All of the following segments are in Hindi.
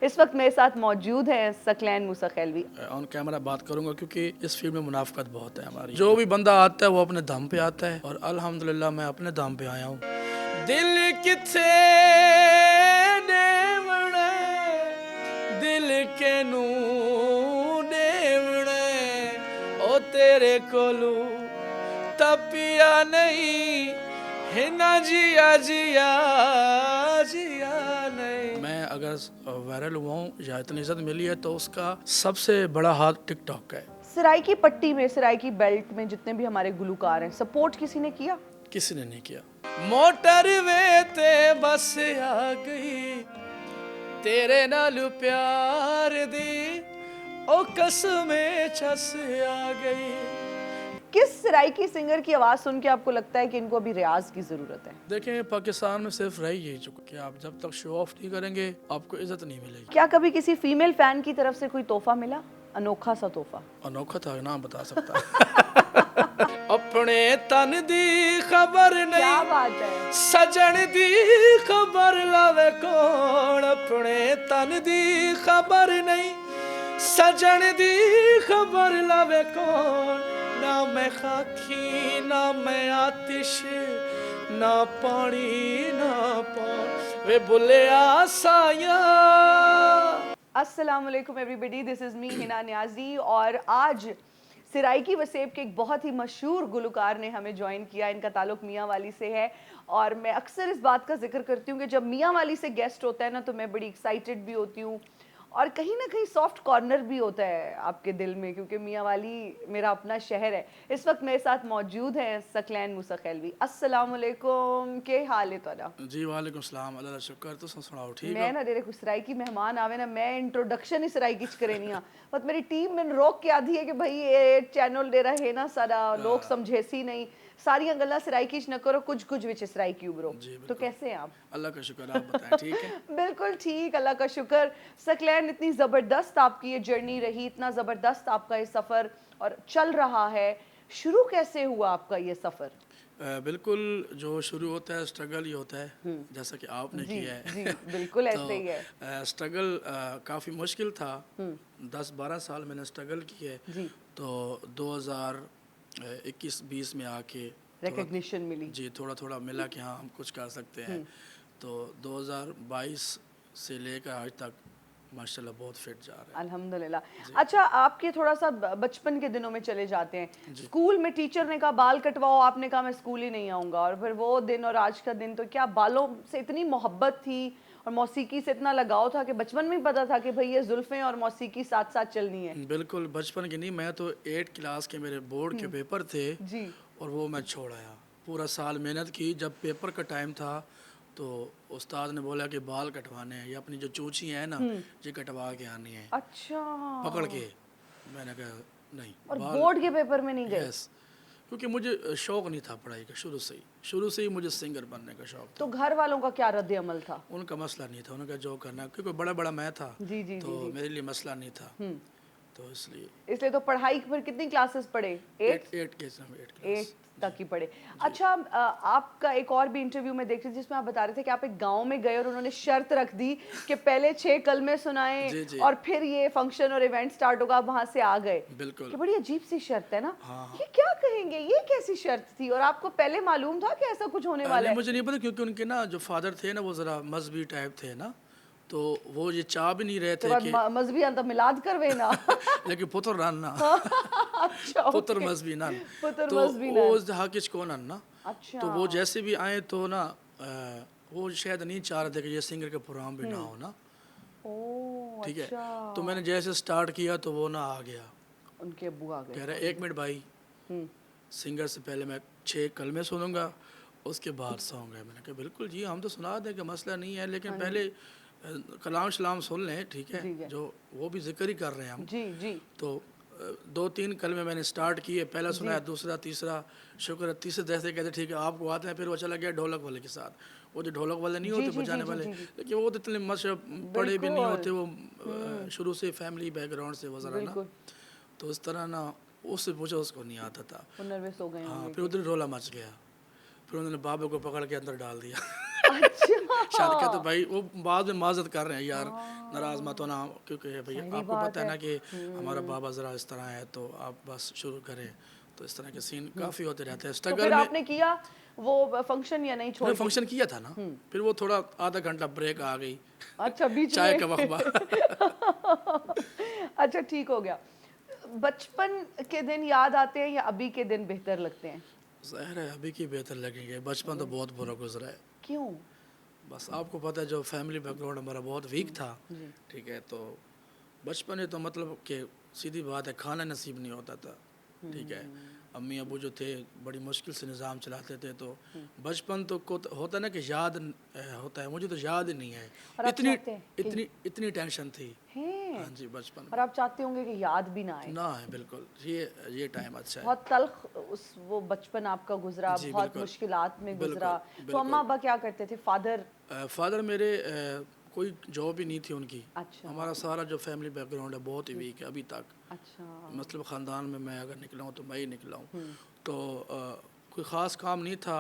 इस वक्त मेरे साथ मौजूद है सकलैन मूसा खैलवी। ऑन कैमरा बात करूंगा क्योंकि इस फील्ड में मुनाफकत बहुत है हमारी। जो भी बंदा आता है वो अपने दम पे आता है और अल्हम्दुलिल्लाह मैं अपने दम पे आया हूँ। दिल किथे देवणे दिल के नू देवणे ओ तेरे कोलू तपिया नहीं है ना जिया जिया जिया नहीं। मैं अगर वायरल हुआ हूँ या इतनी इज्जत मिली है तो उसका सबसे बड़ा हाथ टिकटॉक का है। सराय की पट्टी में, सराय की बेल्ट में जितने भी हमारे गुलकार हैं, सपोर्ट किसी ने किया? किसी ने नहीं किया। मोटर वे ते बस आ गई तेरे नाल प्यार दी ओ कसमे छस आ गई। किस सराय की सिंगर की आवाज सुन के आपको लगता है कि इनको अभी रियाज की जरूरत है? देखें पाकिस्तान में सिर्फ रही यही चुका कि आप जब तक शो ऑफ नहीं करेंगे आपको इज्जत नहीं मिलेगी। क्या कभी किसी फीमेल फैन की तरफ से कोई तोहफा मिला, अनोखा सा तोहफा? अनोखा था नाम बता सकता अपने तन दी खबर क्या नहीं बात है। सजन दी खबर लावे कौन। अपने तन दी खबर नहीं सजन दी खबर लावे कौन। ना मैं खाकी ना मैं आतिश ना पानी ना पौन वे बुले आसाया। अस्सलाम वालेकुम everybody, this is me Hina Niazi और आज सिराइकी वसेब के एक बहुत ही मशहूर गुलकार ने हमें ज्वाइन किया। इनका ताल्लुक मियाँ वाली से है और मैं अक्सर इस बात का जिक्र करती हूँ कि जब मियाँ वाली से गेस्ट होता है ना तो मैं बड़ी एक्साइटेड भी होती हूँ और कहीं ना कहीं सॉफ्ट कॉर्नर भी होता है आपके दिल में, क्योंकि मियाँ वाली मेरा अपना शहर है। इस वक्त मेरे साथ मौजूद हैं सकलैन मूसा खैलवी। अस्सलाम वालेकुम, के हाल है तुहाडा? जी वालेकुम सलाम, अल्लाह का शुक्र। तो सुनाओ ठीक मैं हो? ना डेरे कुछ सराय की मेहमान आवे ना, मैं इंट्रोडक्शन ही सराय किच करे नहीं बट मेरी टीम मैंने रोक के आधी है कि भाई ये चैनल डेरा है ना सारा लोग समझेसी नहीं, सारियां गल्ला सराय किच न करो, कुछ कुछ विच सराय की उभरो। जी तो बिल्कुल। कैसे हैं आप? अल्लाह का शुक्र, आप बताएं ठीक है? बिल्कुल ठीक, अल्लाह का शुक्र। सकलैन, इतनी ज़बरदस्त आपकी ये जर्नी रही, इतना ज़बरदस्त आपका ये सफ़र और चल रहा है, शुरू कैसे हुआ आपका ये सफ़र? बिल्कुल, जो शुरू होता है स्ट्रगल ही होता है जैसा कि आपने जी किया है। जी, बिल्कुल तो ऐसे ही है। स्ट्रगल काफ़ी मुश्किल था। 10-12 साल मैंने स्ट्रगल किए। जी, तो 2021-20 में आके थोड़ा रिकग्निशन मिली। जी थोड़ा थोड़ा मिला कि हाँ हम कुछ कर सकते हैं। तो 2022 से लेकर आज तक माशाल्लाह बहुत फिट जा रहा अल्हम्दुलिल्लाह। अच्छा, आपके थोड़ा सा बचपन के दिनों में चले जाते हैं। स्कूल में टीचर ने कहा बाल कटवाओ, आपने कहा मैं स्कूल ही नहीं आऊँगा, और फिर वो दिन और आज का दिन, तो क्या बालों से इतनी मोहब्बत थी और मौसीकी से इतना लगाव था कि बचपन में ही पता था कि भाई ये जुल्फ़ें और मौसीकी साथ साथ चलनी है? है। बिल्कुल बचपन की नहीं, मैं तो 8 क्लास के मेरे बोर्ड के पेपर थे जी। और वो मैं छोड़ आया। पूरा साल मेहनत की, जब पेपर का टाइम था तो उस्ताद ने बोला कि बाल कटवाने हैं, ये अपनी जो चूची है ना ये कटवा के आनी है अच्छा। पकड़ के। मैंने कहा नहीं और बाल। बोर्ड के पेपर में नहीं गए? यस, क्योंकि मुझे शौक़ नहीं था पढ़ाई का, शुरू से ही मुझे सिंगर बनने का शौक़ तो था। घर वालों का क्या रद्द अमल था? उनका मसला नहीं था, उनका जो करना, क्योंकि बड़ा बड़ा मैं था जी जी तो जी जी। मेरे लिए मसला नहीं था। तो इसलिए इसलिए तो पढ़ाई फिर कितनी क्लासेस पढ़े? 8? 8 8 क्लास। तक ही पढ़े। अच्छा, आपका एक और भी इंटरव्यू में देख रही थी जिसमें आप बता रहे थे कि आप एक गांव में गए और उन्होंने शर्त रख दी कि पहले 6 कलमे सुनाएं जी जी और फिर ये फंक्शन और इवेंट स्टार्ट होगा, आप वहां से आ गए। बिल्कुल। कि बड़ी अजीब सी शर्त है ना। हाँ हाँ। ये क्या कहेंगे, ये कैसी शर्त थी और आपको पहले मालूम था कि ऐसा कुछ होने वाला पहले है? मुझे नहीं पता, क्योंकि उनके ना जो फादर थे ना वो ज़रा मजहबी टाइप थे ना, तो वो ये चाह भी नहीं रहे के थे बाद कि मजहबी अंत मिलाद करवे ना। लेकिन पुत्र रन ना अच्छा, पुत्र ओके। मजहबी नन। पुत्र तो मजहबी वो ना। हाकिज को नन ना। अच्छा। तो वो जैसे भी आए तो ना वो शायद नहीं चाह रहे थे कि ये सिंगर का प्रोग्राम भी ना हो ना। ओ ठीक है। अच्छा। तो मैंने जैसे स्टार्ट किया तो वो ना आ गया, उनके अब्बू आ कह गए। रहे 1 मिनट भाई, सिंगर से पहले मैं 6 कलमे सुनूंगा उसके बाद सॉन्ग है। मैंने कहा बिल्कुल जी हम तो सुना दें कि मसला नहीं है, लेकिन पहले कलाम शलाम सुन लें, ठीक है, ठीक है। जो वो भी जिक्र ही कर रहे हैं हम। जी जी। तो 2-3 कलमे मैंने स्टार्ट किए, पहला जी। सुनाया, दूसरा, तीसरा, शुक्र, तीसरे जैसे कहते ठीक है आपको आते हैं, फिर वो चला गया ढोलक वाले के साथ। वो जो ढोलक वाले नहीं जी होते जी जी बजाने जी वाले, जी जी। लेकिन वो तो इतने पढ़े भी नहीं बिल्कुल। होते, वो शुरू से फैमिली बैकग्राउंड से वजरा ना। बिल्कुल। तो इस तरह ना उससे पूछा, उसको नहीं आता था। वो नर्वस हो गए हाँ, होंगे फिर कि उधर रोला मच गया, फिर उन्होंने बाबे को पकड़ के अंदर डाल दिया शादी का तो भाई वो बाद में माजत कर रहे हैं यार, नाराज मत होना, क्योंकि भैया सही आपको बात पता है है। ना कि हमारा बाबा ज़रा इस तरह है, तो आप बस शुरू करें। तो इस तरह के सीन काफ़ी होते रहते हैं तो स्ट्रगल फिर में। आपने किया वो फंक्शन या नहीं फिर छोड़ के? फंक्शन किया था ना, फिर वो थोड़ा आधा घंटा ब्रेक आ गई, अच्छा बीच चाय में। का वक़्त। अच्छा ठीक हो गया। बचपन के दिन याद आते हैं या अभी के दिन बेहतर लगते हैं? ज़ाहिर है अभी की बेहतर लगेंगे, बचपन तो बहुत बुरा गुजरा है। क्यों? बस आपको पता है जो फैमिली बैकग्राउंड हमारा बहुत वीक था, जी। ठीक है, तो बचपन में तो मतलब कि सीधी बात है खाना नसीब नहीं होता था, ठीक है। अम्मी अबू जो थे बड़ी मुश्किल से निज़ाम चलाते थे, तो बचपन तो को तो होता ना कि याद होता है, मुझे तो याद ही नहीं है। और आप इतनी चाहते हैं कि इतनी इतनी टेंशन थी। हैं, हाँ जी, बचपन और में आप चाहते होंगे कि याद भी ना आए। ना है बिल्कुल, ये टाइम अच्छा है। बहुत तल्ख उस वो बचपन आपका गुजरा, जी बहुत बिल्कुल, मुश्किलात में गुजरा। बिल्कुल, तो अम्मा बिल्कुल। अब्बा क्या करते थे? फादर? फादर मेरे कोई जॉब ही नहीं थी उनकी। अच्छा। हमारा सारा जो फैमिली बैकग्राउंड है बहुत ही वीक है अभी तक। अच्छा। मतलब ख़ानदान में मैं अगर निकला हूँ तो मैं ही निकला हूँ। तो कोई ख़ास काम नहीं था,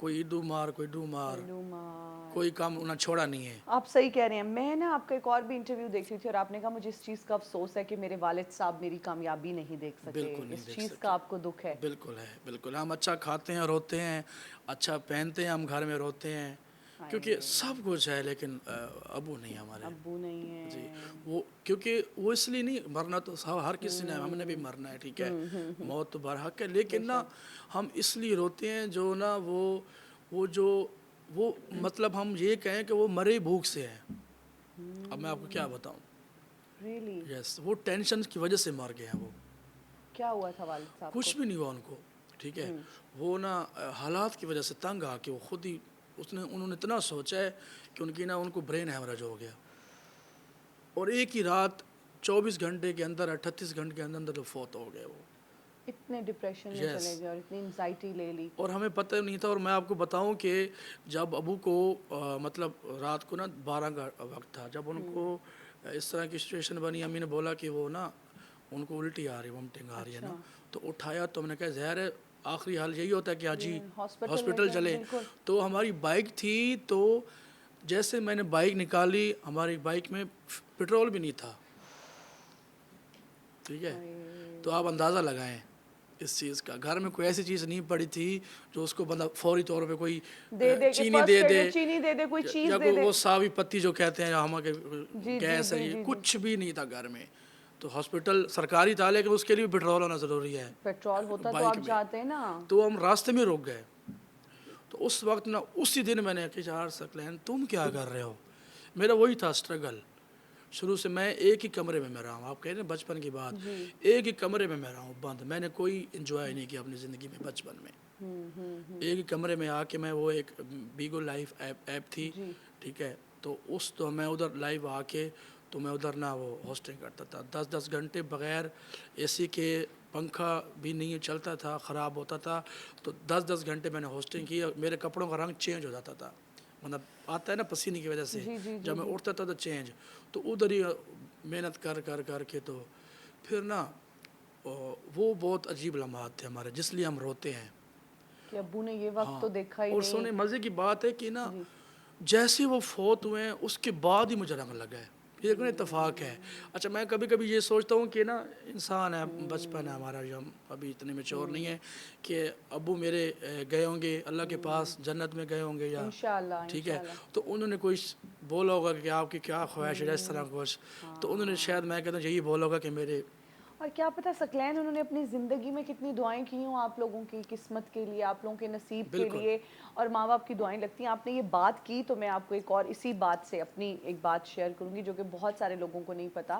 कोई इडू मार कोई डू मार, मार। कोई काम उन्हें छोड़ा नहीं है। आप सही कह रहे हैं। मैं ना आपका एक और भी इंटरव्यू देख रही थी और आपने कहा मुझे इस चीज़ का अफसोस है कि मेरे वालिद साहब मेरी कामयाबी नहीं देख सके। बिल्कुल नहीं इस देख चीज़ का सके। आपको दुख है? बिल्कुल है, बिल्कुल। हम अच्छा खाते हैं रोते हैं, अच्छा पहनते हैं, हम घर में रोते हैं, क्योंकि हाय, सब कुछ है, लेकिन अबू नहीं है हमारे। अब्बू नहीं जी, है। वो क्योंकि वो इसलिए नहीं, मरना तो सब हर किसी ने, हमने भी मरना है, ठीक है, मौत तो बरहक है, लेकिन ना हम इसलिए रोते हैं जो ना वो जो वो मतलब हम ये कहें कि वो मरे भूख से हैं। अब मैं आपको क्या बताऊं। रियली? यस, वो टेंशन की वजह से मर गए हैं वो, क्या हुआ था वालिद साहब को? कुछ भी नहीं हुआ उनको, ठीक है। वो ना हालात की वजह से तंग आके वो खुद ही उन्होंने इतना सोचा है कि उनकी ना उनको ब्रेन हैमरेज हो गया, और एक ही रात 24 घंटे के अंदर 38 घंटे के अंदर अंदर तो फौत हो गए वो। इतने डिप्रेशन में यस, चले गए और इतनी एंजाइटी ले ली। और हमें पता ही नहीं था। और मैं आपको बताऊं कि जब अबू को मतलब रात को ना 12 का वक्त था, जब उनको इस तरह की सिचुएशन बनी, अम्मी ने बोला कि वो ना उनको उल्टी आ रही, वोमिटिंग आ रही है ना, तो उठाया, तो हमने कहा ज़हर है, आखिरी हाल यही होता है कि आज ही हॉस्पिटल ले हॉस्पिटल गए, चले। बिल्कुल। तो हमारी बाइक थी, तो जैसे मैंने बाइक निकाली, हमारी बाइक में पेट्रोल भी नहीं था, ठीक है। तो आप अंदाज़ा लगाएं इस चीज़ का, घर में कोई ऐसी चीज़ नहीं पड़ी थी जो उसको बंदा फौरी तौर पे कोई दे दे कि चीनी फर्स्ट दे एड दे, में चीनी दे दे, कोई चीज़ या दे कोई दे। वो सावी पत्ती जो कहते हैं, या हम जी जी गैस है, जी ये जी जी। कुछ भी नहीं था घर में। तो हॉस्पिटल सरकारी था, लेकिन उसके लिए भी पेट्रोल होना ज़रूरी है पेट्रोल होता तो बाइक आप में। जाते ना। तो हम रास्ते में रुक गए। तो उस वक्त ना, उसी दिन मैंने कहा यार सकलैन तुम क्या कर रहे हो। मेरा वही था स्ट्रगल शुरू से। मैं एक ही कमरे में मैं रहा हूँ, आप कह रहे हैं बचपन की बात, जी। एक ही कमरे में मैं रहा हूँ बंद। मैंने कोई इन्जॉय नहीं किया अपनी ज़िंदगी में बचपन में। एक ही कमरे में आके मैं, वो एक बीगो लाइफ ऐप थी, जी। ठीक है, तो मैं उधर लाइव आके, तो मैं उधर ना वो होस्टिंग करता था 10-10 घंटे बग़ैर एसी के, पंखा भी नहीं चलता था, ख़राब होता था, तो 10-10 घंटे मैंने होस्टिंग की। मेरे कपड़ों का रंग चेंज हो जाता था, मतलब आता है ना पसीने की वजह से, जी जी जी जब मैं जी। उठता था तो चेंज। तो उधर ही मेहनत कर कर कर के, तो फिर ना वो बहुत अजीब लम्हात थे हमारे, जिसलिए हम रोते हैं। कि अब्बू ने ये वक्त तो हाँ, देखा ही और नहीं। सोने मज़े की बात है कि ना, जी। जैसे वो फोत हुए हैं उसके बाद ही मुझे रंग लगा है, ये कोई इतफाक़ है। अच्छा, मैं कभी कभी ये सोचता हूँ कि ना, इंसान है, बचपन है हमारा, जो हम अभी इतने मैच्योर नहीं है, कि अब्बू मेरे गए होंगे अल्लाह के पास, जन्नत में गए होंगे, या इंशाल्लाह ठीक है, इंशाल्लाह। तो उन्होंने कोई बोला होगा कि आपकी क्या ख्वाहिश है, इस तरह कुछ, तो उन्होंने शायद, मैं कहता हूँ, यही बोला होगा कि मेरे। और क्या पता सकलैन उन्होंने अपनी ज़िंदगी में कितनी दुआएं की हों आप लोगों की किस्मत के लिए, आप लोगों के नसीब के बिल्कुल। लिए, और माँ बाप की दुआएं लगती हैं। आपने ये बात की तो मैं आपको एक और इसी बात से अपनी एक बात शेयर करूंगी जो कि बहुत सारे लोगों को नहीं पता।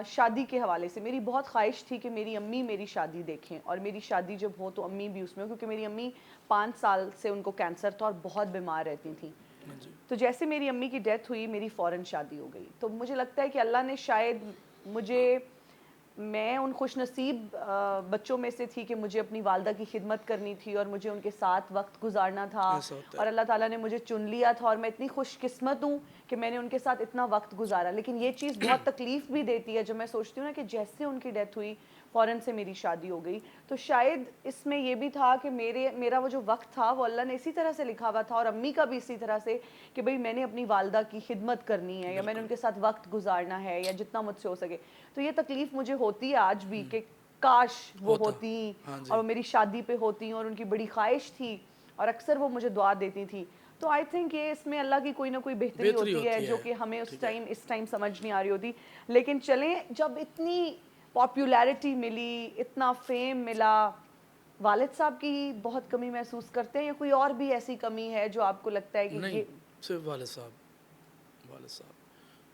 शादी के हवाले से मेरी बहुत ख्वाहिश थी कि मेरी अम्मी मेरी शादी देखें, और मेरी शादी जब हो तो अम्मी भी उसमें हो, क्योंकि मेरी अम्मी 5 साल से उनको कैंसर था और बहुत बीमार रहती थी। हाँ जी। तो जैसे मेरी अम्मी की डेथ हुई, मेरी फ़ौरन शादी हो गई। तो मुझे लगता है कि अल्लाह ने शायद मुझे, मैं उन खुशनसीब बच्चों में से थी कि मुझे अपनी वालदा की खिदमत करनी थी और मुझे उनके साथ वक्त गुजारना था, ऐसा होता और है। अल्लाह ताला ने मुझे चुन लिया था। और मैं इतनी खुशकिस्मत हूँ कि मैंने उनके साथ इतना वक्त गुजारा। लेकिन ये चीज़ बहुत तकलीफ भी देती है जब मैं सोचती हूँ ना कि जैसे उनकी डेथ हुई फ़ौरन से मेरी शादी हो गई। तो शायद इसमें ये भी था कि मेरा वो जो वक्त था वो अल्लाह ने इसी तरह से लिखा हुआ था, और अम्मी का भी इसी तरह से कि भाई मैंने अपनी वालदा की खिदमत करनी है, या मैंने उनके साथ वक्त गुजारना है, या जितना मुझसे हो सके। तो ये तकलीफ मुझे होती है आज भी कि काश वो होता। होती हाँ जी। और वो मेरी शादी पे होती, और उनकी बड़ी ख्वाहिश थी और अक्सर वो मुझे दुआ देती थी। तो आई थिंक ये इसमें अल्लाह की कोई ना कोई बेहतरी बेहतरी होती है होती जो है। कि हमें उस ठीक है। टाइम इस टाइम समझ नहीं आ रही होती। लेकिन चलें, जब इतनी पॉपुलैरिटी मिली, इतना फेम मिला, वालिद साहब की बहुत कमी महसूस करते हैं, या कोई और भी ऐसी कमी है जो आपको लगता है कि नहीं, ये सिर्फ वाले साहब,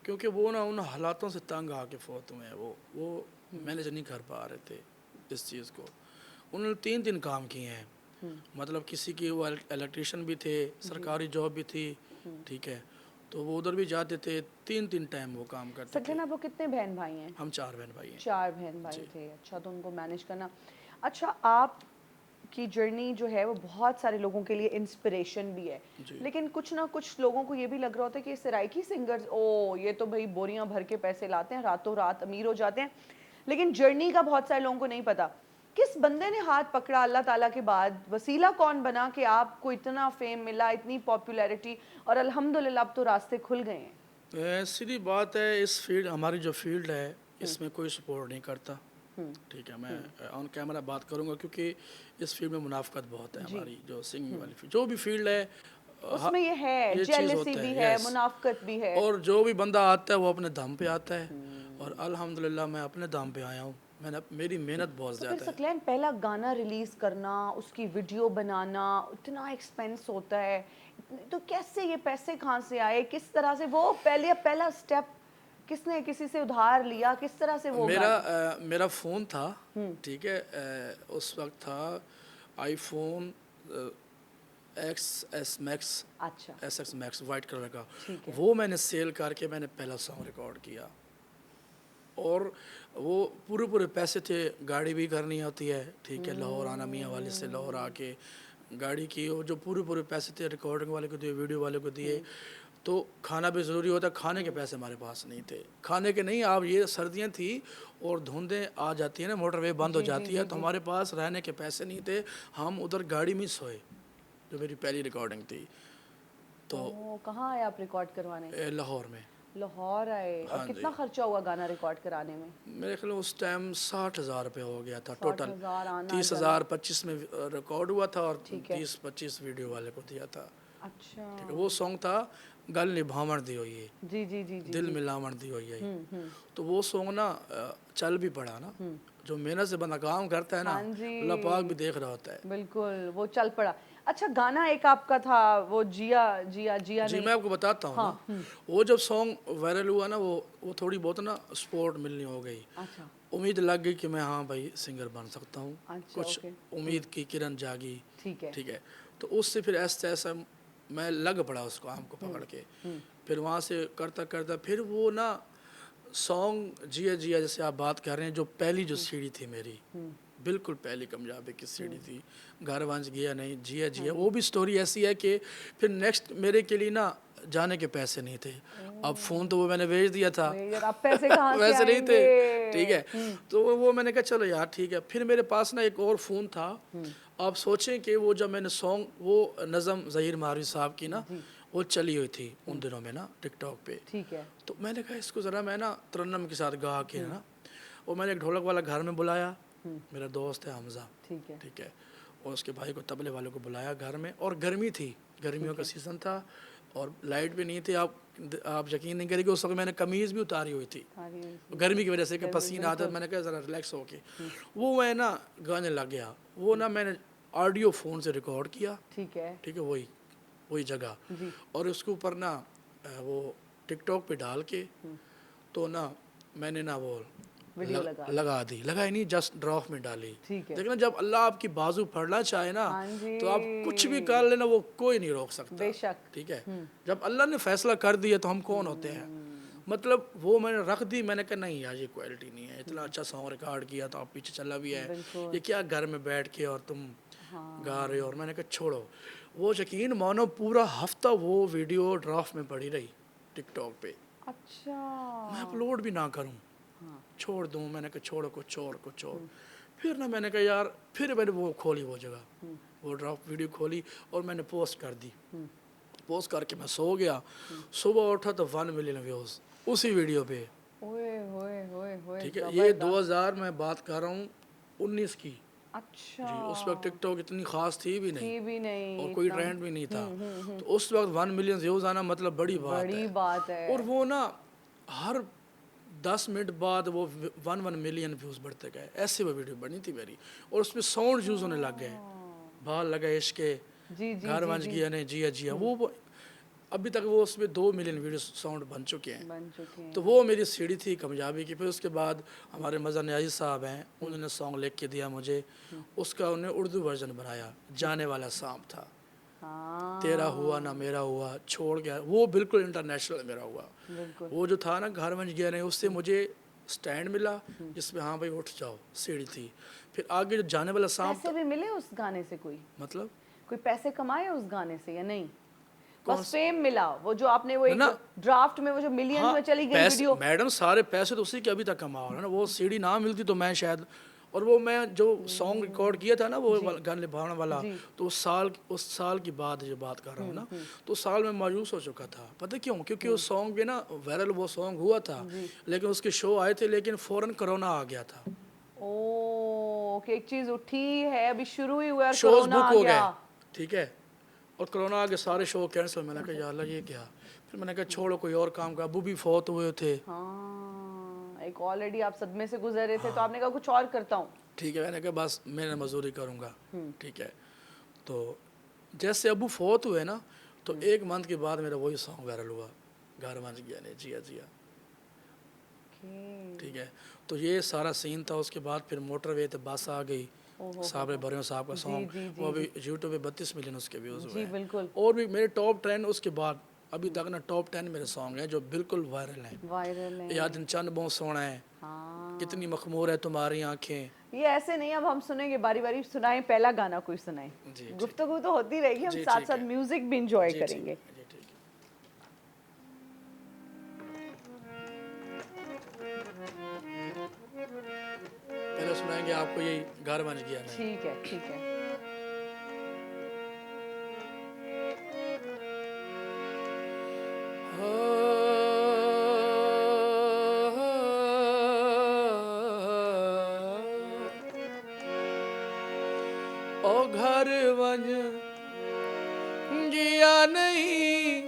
क्योंकि वो ना उन हालातों से तंग आके फौत हुए हैं। वो मैनेज नहीं कर पा रहे थे इस चीज़ को। उन्होंने 3 काम किए हैं। मतलब किसी की वो इलेक्ट्रिशियन भी थे, सरकारी जॉब भी थी, ठीक है, तो वो उधर भी जाते थे। 3 टाइम वो काम करते थे। सगन, आप लोग कितने बहन भाई हैं? हम 4 बहन भाई हैं। 4 बहन भाई जी। थे। अच्छा, तो उनको मैनेज करना। अच्छा, आप की जर्नी जो है वो बहुत सारे लोगों के लिए इंस्पिरेशन भी है, जी। लेकिन कुछ ना कुछ लोगों को ये भी लग रहा होता है कि सराइकी सिंगर्स, ओ ये तो भाई बोरियां भर के पैसे लाते हैं, रातों रात अमीर हो जाते हैं। लेकिन जर्नी का बहुत सारे लोगों को नहीं पता। किस बंदे ने हाथ पकड़ा अल्लाह ताला के बाद, वसीला कौन बना कि आपको इतना फेम मिला, इतनी पॉपुलैरिटी, और अल्हम्दुलिल्लाह अब तो रास्ते खुल गए हैं? सीधी बात है, इस फील्ड, हमारी जो फील्ड है इसमें कोई सपोर्ट नहीं करता। ठीक है, मैं ऑन कैमरा बात करूंगा क्योंकि इस फील्ड में मुनाफकत बहुत है। जी। हमारी जो सिंगिंग वाली फील्ड, जो भी फील्ड है, उसमें ये है, ये चीज़ जेलसी होता भी है। है, यस। मुनाफकत भी है। और जो भी बंदा आता है वो अपने दम पे आता है, और अल्हम्दुलिल्लाह मैं अपने दम पे आया हूँ। मेरी मेहनत बहुत तो फिर ज़्यादा है। सकलैन, पहला गाना रिलीज करना, उसकी वीडियो बनाना, इतना एक्सपेंस होता है। तो कैसे ये पैसे कहाँ से आए, किस तरह से वो पहला स्टेप किसने, किसी से उधार लिया, किस तरह से वो मेरा फ़ोन था, ठीक है, उस वक्त था आईफोन अच्छा, एक्स मैक्स वाइट कलर का। ठीक है। वो मैंने सेल करके मैंने पहला सॉन्ग रिकॉर्ड किया, और वो पूरे पैसे थे। गाड़ी भी करनी होती है, ठीक है, लाहौर आना, मियाँ वाली से लाहौर आके गाड़ी की, और जो पूरे पैसे थे रिकॉर्डिंग वाले को दिए, वीडियो वाले को दिए। तो खाना भी ज़रूरी होता है, खाने के पैसे हमारे पास नहीं थे। खाने के नहीं, आप ये सर्दियाँ थी और धुंधें आ जाती है ना, मोटरवे बंद हो जी जी जाती जी है, तो जी। हमारे पास रहने के पैसे नहीं थे। हम उधर गाड़ी में सोए, जो मेरी पहली रिकॉर्डिंग थी। तो ओ, कहाँ आए आप रिकॉर्ड करवाने? लाहौर में। लाहौर आए। और हाँ कितना जी, खर्चा हुआ गाना रिकॉर्ड कराने में? मेरे ख्याल उस टाइम 60,000 रुपये हो गया था टोटल। 60,000 आना जाना। 30,000 25 में रिकॉर्ड हुआ था, और ठीक है। 30-25 वीडियो वाले को दिया था। अच्छा। ठीक है, वो सॉन्ग था गल निभावण दी हुई है, जी जी जी जी दिल जी। मिलावण दी हुई है। तो वो सॉन्ग ना चल भी पड़ा ना। जो मेहनत से बंदा काम करता है ना, हाँ जी, अल्लाह पाक भी देख रहा होता है। बिल्कुल वो चल पड़ा। अच्छा, गाना एक आपका था वो जिया जिया जिया जी, नहीं। मैं आपको बताता हूँ हाँ, ना, वो जब सॉन्ग वायरल हुआ ना, वो थोड़ी बहुत ना सपोर्ट मिलनी हो गई। अच्छा उम्मीद लग गई कि मैं, हाँ भाई, सिंगर बन सकता हूँ। अच्छा। कुछ ओके, उम्मीद की किरण जागी। ठीक है। ठीक है, तो उससे फिर ऐसा ऐसा मैं लग पड़ा उस काम को पकड़ के। फिर वहाँ से करता करता फिर वो ना सॉन्ग जिया जिया, जैसे आप बात कर रहे हैं, जो पहली जो सीडी थी मेरी, बिल्कुल पहली कामयाबी की सीडी थी। घर वंश गया नहीं, जिया जिया। वो भी स्टोरी ऐसी है कि फिर नेक्स्ट मेरे के लिए ना जाने के पैसे नहीं थे। अब फ़ोन तो वो मैंने भेज दिया था, यार, अब पैसे कहाँ से वैसे नहीं थे, आएंगे? ठीक है। तो वो मैंने कहा चलो यार ठीक है। फिर मेरे पास ना एक और फ़ोन था। आप सोचें कि वो जब मैंने सॉन्ग, वो नज़म ज़हीर मारवी साहब की ना, वो चली हुई थी उन दिनों में ना टिकटॉक पे। ठीक है। तो मैंने कहा इसको ज़रा मैं ना तरन्नम के साथ गा के ना, और मैंने एक ढोलक वाला घर में बुलाया, मेरा दोस्त है हमज़ा, ठीक है। ठीक है, और उसके भाई को, तबले वाले को बुलाया घर में। और गर्मी थी, गर्मियों का सीज़न था, और लाइट भी नहीं थी। आप यकीन नहीं करेंगे, उस वक्त मैंने कमीज़ भी उतारी हुई थी गर्मी की वजह से कि पसीना आता। मैंने कहा ज़रा रिलैक्स हो के वो मैं ना गाने लग गया। वो ना मैंने ऑडियो फ़ोन से रिकॉर्ड किया, ठीक है। ठीक है, वही जगह, जी। और उसके ऊपर ना वो टिकटॉक पे डाल के, तो ना मैंने ना वो वीडियो लगाई नहीं, जस्ट ड्रॉप में डाली। ठीक है। देखना, जब अल्लाह आपकी बाजू फड़ना चाहे ना, हाँ जी, तो आप कुछ भी कर लेना, वो कोई नहीं रोक सकता। बेशक। ठीक है, जब अल्लाह ने फैसला कर दिया तो हम कौन होते हैं। मतलब वो मैंने रख दी। मैंने कहा नहीं यार, ये क्वालिटी नहीं है। इतना अच्छा सॉन्ग रिकॉर्ड किया तो आप पीछे चला भी है, बिल्कुल। ये क्या घर में बैठ के और तुम गा रहे हो। और मैंने कहा छोड़ो। वो यकीन मानो पूरा हफ्ता वो वीडियो ड्राफ्ट में पड़ी रही। टिकटॉक पे, अच्छा। मैं अपलोड भी ना करूं, छोड़ दूं। मैंने कहा छोड़ कुछ और। फिर ना मैंने कहा यार, फिर मैंने वो खोली वो जगह, वो ड्रॉप वीडियो खोली और मैंने पोस्ट कर दी। पोस्ट करके मैं सो गया, सुबह उठा तो 1 मिलियन व्यूज़ उसी वीडियो पे। ओए होए होए होए, ठीक है, ये जबरदस्त। 2000 मैं बात कर रहा हूँ 19 की। अच्छा। जी, उस वक्त टिकटॉक इतनी खास थी भी नहीं थी भी नहीं और कोई इतना। ट्रेंड भी नहीं था। तो उस वक्त 1 मिलियन व्यूज़ आना मतलब बड़ी बात बड़ी है। बात है। और वो ना हर 10 मिनट बाद वो 1 मिलियन व्यूज़ बढ़ते गए, ऐसी वो वीडियो बनी थी मेरी। और उसमें साउंड यूज़ होने लग गए, बाल लगे इश्के, जी जी घर जी बंज जी, गया ने जिया जिया, वो अभी तक वो उसमें 2 मिलियन वीडियो साउंड बन चुके हैं। बन चुके हैं। तो वो मेरी सीढ़ी थी कामयाबी की। फिर उसके बाद हमारे मज़ा न्याजी साहब हैं, उन्होंने सॉन्ग लिख के दिया मुझे, उसका उन्होंने उर्दू वर्जन बनाया, जाने वाला सांप था, हाँ तेरा हुआ ना मेरा हुआ, छोड़ गया, वो बिल्कुल इंटरनेशनल मेरा हुआ। बिल्कुल। वो जो था ना घर बन गया ने, उससे मुझे स्टैंड मिला जिसमें हाँ भाई उठ जाओ, सीढ़ी थी। फिर आगे जो जाने वाला सांप पैसे भी मिले उस गाने से? मतलब कोई पैसे कमाए उस गाने से या नहीं? कौन बस फेम मिला, वो जो आपने वो एक ना ड्राफ्ट में वो जो मिलियंस हाँ, में चली गई पैसे वीडियो। मैडम सारे पैसे तो उसी के अभी तक कमा रहा है ना। वो सीढ़ी ना मिलती तो मैं शायद, और वो मैं जो सॉन्ग रिकॉर्ड किया था ना वो गाने भावना वाला, जी। तो उस साल की बात जो बात कर रहा हूँ ना, तो उस साल में मायूस हो चुका था। पता क्यों? क्योंकि उस सॉन्ग पे ना वायरल वो सॉन्ग हुआ था, लेकिन उसके शो आए थे, लेकिन फौरन कोरोना आ गया था, ओ कि एक चीज उठी है, अभी शुरू ही हुआ और शोज कोरोना बुक आ हो गया। गए। ठीक है, और कोरोना आ गया, सारे शो कैंसिल। मैंने कहा यार ये क्या। फिर मैंने कहा छोड़ो कोई और काम का, अबू भी फौत हुए थे। हाँ, एक ऑलरेडी आप सदमे से गुजर रहे थे, तो आपने कहा कुछ और करता हूँ। ठीक है, मैंने कहा बस मैं मजदूरी करूँगा। ठीक है, तो जैसे अबू फौत हुए ना, तो 1 मंथ के बाद मेरा वही सॉन्ग वायरल हुआ, घर बंज गया ने जिया जिया। ठीक है, तो ये सारा सीन था। उसके बाद फिर मोटरवे पे बस आ गई, साबरे बरियों साहब का सॉन्ग, वो अभी यूट्यूब पे 32 मिलियन उसके व्यूज़ हुए जी हैं। बिल्कुल। और भी मेरे टॉप 10 उसके बाद अभी तक ना टॉप 10 मेरे सॉन्ग हैं जो बिल्कुल वायरल हैं। वायरल है। याद दिन चंद बहुत सोना है, हाँ, कितनी मखमूर है तुम्हारी आंखें। ये ऐसे नहीं, अब हम सुनेंगे बारी बारी, सुनाएं पहला गाना कोई सुनाएं। जी ठीक गुफ्तगू तो होती रहेगी, हम जी, साथ ठीक साथ है। म्यूजिक भी इंजॉय जी करेंगे। जी ठीक है। पहले सुनाएंगे आपको यही घर बन गया नहीं। ठीक है ठीक है। ओ घर बन गया नहीं,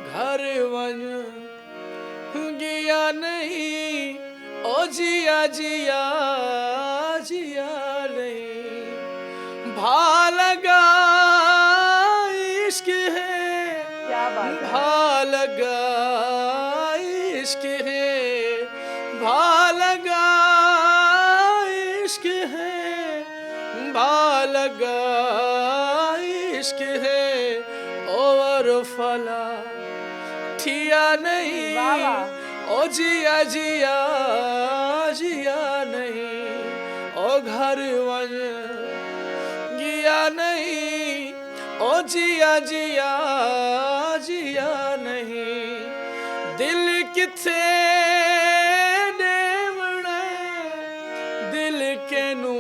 घर बन गया नहीं, ओ जिया जिया जिया नहीं, भा लगा इश्क है, क्या बात है। भा लगा इश्क है, भा लगा इश्क है, भा लगा इश्क है, और फला ठिया नहीं, वाह वाह। ओ जिया जिया जिया नहीं, ओ घर वन गया नहीं, ओ जिया जिया जिया नहीं, दिल किथे देवणे, दिल के नू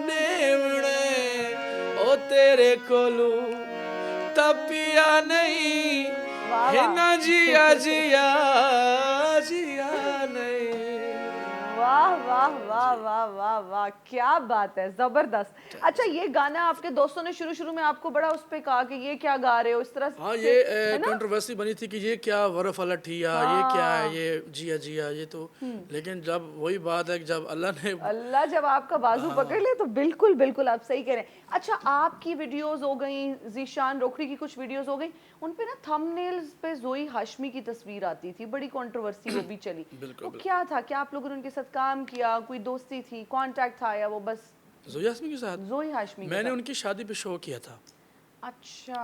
देवणे, ओ तेरे कोलू तपिया नहीं, वाह है वाह। ना जिया जिया जिया नहीं। वाह वाह वाह वाह वाह वाह, क्या बात है, जबरदस्त। अच्छा, ये गाना आपके दोस्तों ने शुरू शुरू में आपको बड़ा उस पे कहा कि ये क्या गा रहे हो इस तरह हाँ, से, ये है ना? कंट्रोवर्सी बनी थी कि ये क्या वरफ अला ठिया, ये क्या है, ये जिया जिया, ये तो। लेकिन जब वही बात है कि जब अल्लाह ने अल्लाह जब आपका बाजू पकड़ ले तो बिल्कुल बिल्कुल आप सही कह रहे हैं। अच्छा, आपकी वीडियोस हो गई, जीशान रोखड़ी की कुछ वीडियोस हो गई, उन पे ना थंबनेल्स पे जोई हाशमी की तस्वीर आती थी, बड़ी कंट्रोवर्सी वो भी चली। बिल्कुल, वो क्या था? क्या आप लोगों ने उनके साथ काम किया, कोई दोस्ती थी, कांटेक्ट था, या वो बस जोया यास्मीन के साथ जोई हाशमी के मैंने साथ? उनकी शादी पे शो किया था। अच्छा,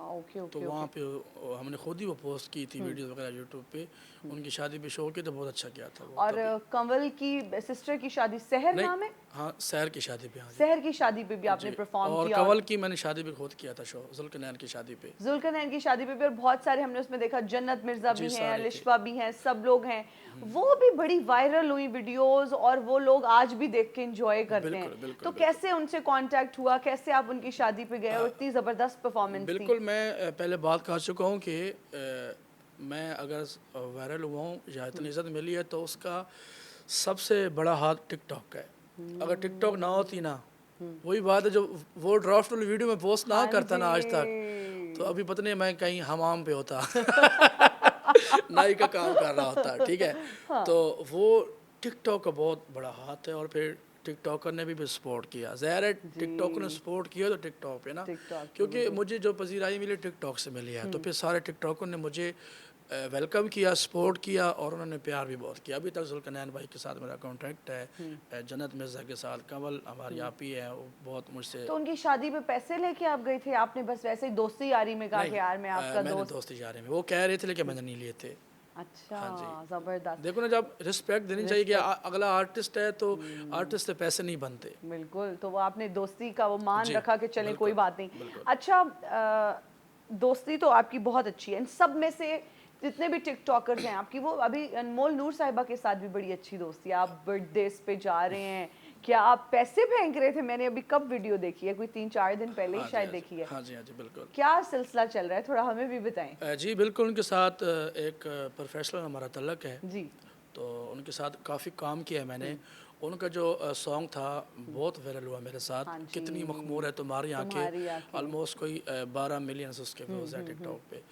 ओके तो ओके वहाँ ओके। पे हमने खुद ही वो पोस्ट की थी वीडियो वगैरह यूट्यूब पे, उनकी शादी पे शो किया तो बहुत अच्छा किया था वो। और कंवल की सिस्टर की शादी, सहर नहीं, नाम है? हाँ, सहर की शादी पे। हाँ जी। सहर की शादी पे भी आपने जी, परफॉर्म और किया, कंवल की मैंने शादी पे खुद किया था शो, जुल्कनैन की शादी पे। जुल्करनैन की शादी पे भी, और बहुत सारे हमने उसमें देखा, जन्नत मिर्जा जी, भी हैं, सारे थे। अलिशफा भी हैं, सब लोग हैं। वो भी बड़ी वायरल हुई वीडियोस, और वो लोग आज भी देख के एंजॉय करते हैं। बिल्कुल, बिल्कुल, तो बिल्कुल। कैसे उनसे कांटेक्ट हुआ, कैसे आप उनकी शादी पे गए और इतनी जबरदस्त परफॉर्मेंस थी? बिल्कुल, मैं पहले बात कर चुका हूँ कि मैं अगर वायरल हुआ हूँ या इतनी इज़्ज़त मिली है तो उसका सबसे बड़ा हाथ टिकटॉक का है। अगर टिकटॉक ना होती ना, वही बात है, जो वो ड्राफ्ट वाली वीडियो में पोस्ट ना हाँ करता ना आज तक, तो जी। अभी पता नहीं मैं कहीं हमाम पे होता नाई का काम कर रहा होता, ठीक है। तो वो टिकटॉक का बहुत बड़ा हाथ है, और फिर टिकटॉकर ने भी सपोर्ट किया। ज़ाहिर है टिकटॉकर ने जी, सपोर्ट किया तो टिकटॉक पे ना, टिकटॉक पे क्योंकि बिल्कुल। मुझे जो पजीराई मिली टिकटॉक से मिली है, तो फिर सारे टिकटॉकर ने मुझे वेलकम किया, सपोर्ट किया, और उन्होंने प्यार भी बहुत किया। अभी तक जुल्करनैन भाई के साथ मेरा कॉन्टैक्ट है, जन्नत मिर्ज़ा के साथ, कंवल हमारी आपी है, वो बहुत मुझसे। तो उनकी शादी पे पैसे लेके आप गए थे, आपने बस वैसे ही दोस्ती यारी में कहा नहीं, कि यार मैं आपका मैंने दोस्त? दोस्ती जा रहे में वो कह रहे थे, लेकिन मैंने नहीं लिए थे। अच्छा, हाँ जी। जबरदस्त। देखो ना, जब रिस्पेक्ट देनी चाहिए कि अगला आर्टिस्ट है, तो आर्टिस्ट से पैसे नहीं बनते। बिल्कुल, तो वो आपने दोस्ती का वो मान जी, रखा कि चलें कोई बिल्कुल, बात नहीं। बिल्कुल। अच्छा, दोस्ती तो आपकी बहुत अच्छी है। इन सब में से जितने भी टिकटॉकर्स हैं आपकी, वो अभी अनमोल नूर साहिबा के साथ भी बड़ी अच्छी दोस्ती है। आप बर्थडेज पे जा रहे हैं, क्या आप पैसे फेंक रहे थे? मैंने अभी कब वीडियो देखी है, कोई 3-4 दिन पहले ही हाँ जी, शायद हाँ जी, देखी है। हाँ जी, हाँ जी, बिल्कुल। क्या सिलसिला चल रहा है, थोड़ा हमें भी बताएं। जी बिल्कुल, उनके साथ एक प्रोफेशनल हमारा तल्लक है, जी। तो उनके साथ काफ़ी काम किया है मैंने। उनका जो सॉन्ग था बहुत वायरल हुआ मेरे साथ, हाँ कितनी जी, मखमूर है तुम्हारी आंखें, तुम्हारी आंखें। ऑलमोस्ट कोई 12 मिलियंस उसके व्यूज़ हैं टिकटॉक पे।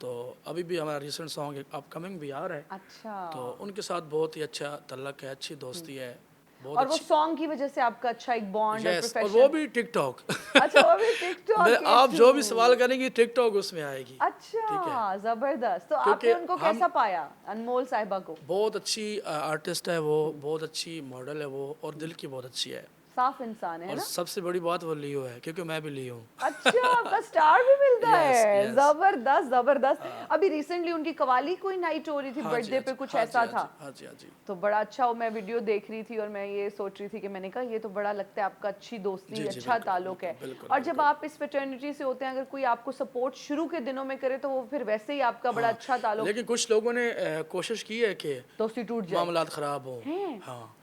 तो अभी भी हमारा रिसेंट सॉन्ग एक अपकमिंग भी आ रहा है, अच्छा। तो उनके साथ बहुत ही अच्छा तल्लक है, अच्छी दोस्ती है, बहुत और वो अच्छी। सॉन्ग की वजह से आपका अच्छा एक बॉन्ड और यस, और वो प्रोफेशन। भी टिकटॉक अच्छा, वो भी टिकटॉक मैं, के आप थ्रू। जो भी सवाल करेंगे टिकटॉक उसमें आएगी। ठीक है, अच्छा, जबरदस्त। तो क्योंकि आपने उनको हम कैसा पाया, अनमोल साहिबा को? बहुत अच्छी आर्टिस्ट है वो, बहुत अच्छी मॉडल है वो, और दिल की बहुत अच्छी है। साफ इंसान है और ना? सबसे बड़ी बात वो लियो है, क्योंकि मैं भी लियो हूँ। अच्छा, आपका स्टार भी मिलता यस, है, यस। जबरदस्त जबरदस्त। अभी रिसेंटली उनकी कवाली कोई नाइट हो रही थी, हाँ जी, बर्थडे हाँ पे जी, कुछ हाँ जी, ऐसा हाँ था। जी, हाँ जी, हाँ जी। तो बड़ा अच्छा, वो मैं वीडियो देख रही थी और मैं ये सोच रही थी कि मैंने कहा ये तो बड़ा लगता है आपका अच्छी दोस्ती, जी, जी, अच्छा बिल्कुल, ताल्लुक है। बिल्कुल, बिल्कुल, और जब बिल्कुल। आप इस फ्रेटर्निटी से होते हैं, अगर कोई आपको सपोर्ट शुरू के दिनों में करे तो वो फिर वैसे ही आपका बड़ा हाँ, अच्छा ताल्लुक, लेकिन कुछ लोगों ने कोशिश की है कि दोस्ती टूट जाए। मामलात ख़राब हों। हैं? हाँ,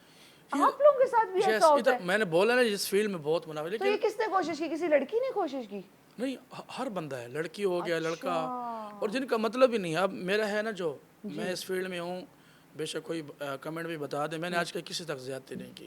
आप लोगों के साथ भी ऐसा यस, होता इधर है? मैंने बोला ना, इस फील्ड में बहुत मुनाफा, तो ये लेकिन किसने कोशिश की, किसी लड़की ने कोशिश की? नहीं, हर बंदा है, लड़की हो गया, लड़का, अच्छा। और जिनका मतलब ही नहीं है। अब मेरा है ना, जो मैं इस फील्ड में हूँ, बेशक कोई कमेंट भी बता दे, मैंने आज तक किसी तक ज्यादती नहीं की,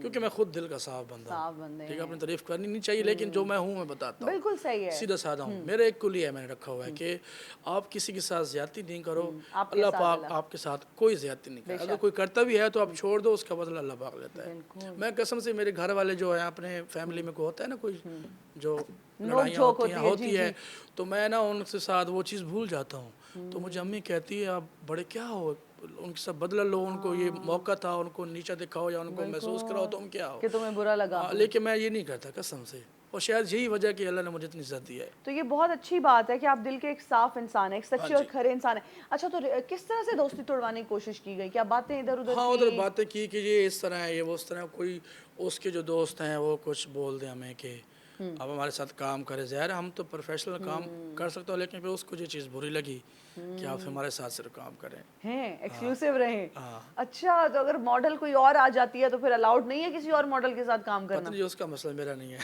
क्योंकि मैं खुद दिल का साफ बंदा हूँ। साफ बंदे ठीक है, अपनी हैं। तारीफ करनी नहीं चाहिए, लेकिन जो मैं हूँ मैं बताता हूँ, बिल्कुल सही है। सीधा साधा हूँ। मेरा एक कुली है, मैंने रखा हुआ है कि आप किसी के साथ ज्यादती नहीं करो, आपके अल्लाह साथ पाक अल्लाह। आपके साथ कोई ज्यादती नहीं करे। अगर बेशक। कोई करता भी है तो आप छोड़ दो, उसका बदला अल्लाह पाक लेता है। बिल्कुल। मैं कसम से, मेरे घर वाले जो है, अपने फैमिली में को होता है ना कोई जो नोक लड़ाइयाँ झोंक होती हैं, होती है, जी जी। तो मैं ना उनके साथ वो चीज़ भूल जाता हूँ। तो मुझे अम्मी कहती है, आप बड़े क्या हो, उनके साथ बदला लो, उनको ये मौका था, उनको नीचा दिखाओ या उनको महसूस कराओ, तुम क्या हो। कि तुम्हें बुरा लगा। लेकिन मैं ये नहीं करता कसम से, और शायद यही वजह है कि अल्लाह ने मुझे इतनी इज्जत दी है। तो ये बहुत अच्छी बात है कि आप दिल के एक साफ इंसान है, एक हाँ सच्चे और जी। खरे इंसान है। अच्छा, तो किस तरह से दोस्ती तोड़वाने की कोशिश की गई? क्या बातें इधर उधर हाँ, उधर की? बातें की कि ये इस तरह है, ये वो उस तरह है। कोई उसके जो दोस्त हैं वो कुछ बोल दें हमें कि अब हमारे साथ काम करे। ज़ाहिर है हम तो प्रोफेशनल काम कर सकते हो, लेकिन फिर उसको ये चीज़ बुरी लगी कि आप हमारे साथ सिर्फ काम करें। हैं, एक्सक्लूसिव रहे। हाँ, अच्छा, तो अगर मॉडल कोई और आ जाती है तो फिर अलाउड नहीं है किसी और मॉडल के साथ काम पता करना? नहीं, उसका मसला मेरा नहीं है।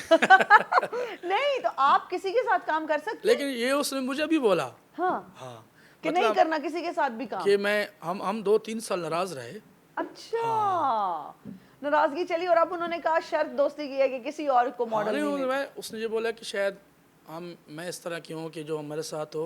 नहीं, तो आप किसी के साथ काम कर सकते हैं। लेकिन ये उसने मुझे भी बोला। हाँ, हाँ, कि नहीं मतलब करना किसी के साथ भी काम। कि मैं हम 2-3 साल नाराज़ रहे। अच्छा, नाराजगी चली और अब उन्होंने कहा शर्त दोस्ती की है कि किसी और को हाँ, मॉडल नहीं, नहीं लेना। उसने ये बोला कि शायद मैं इस तरह की हूँ कि जो हमारे साथ हो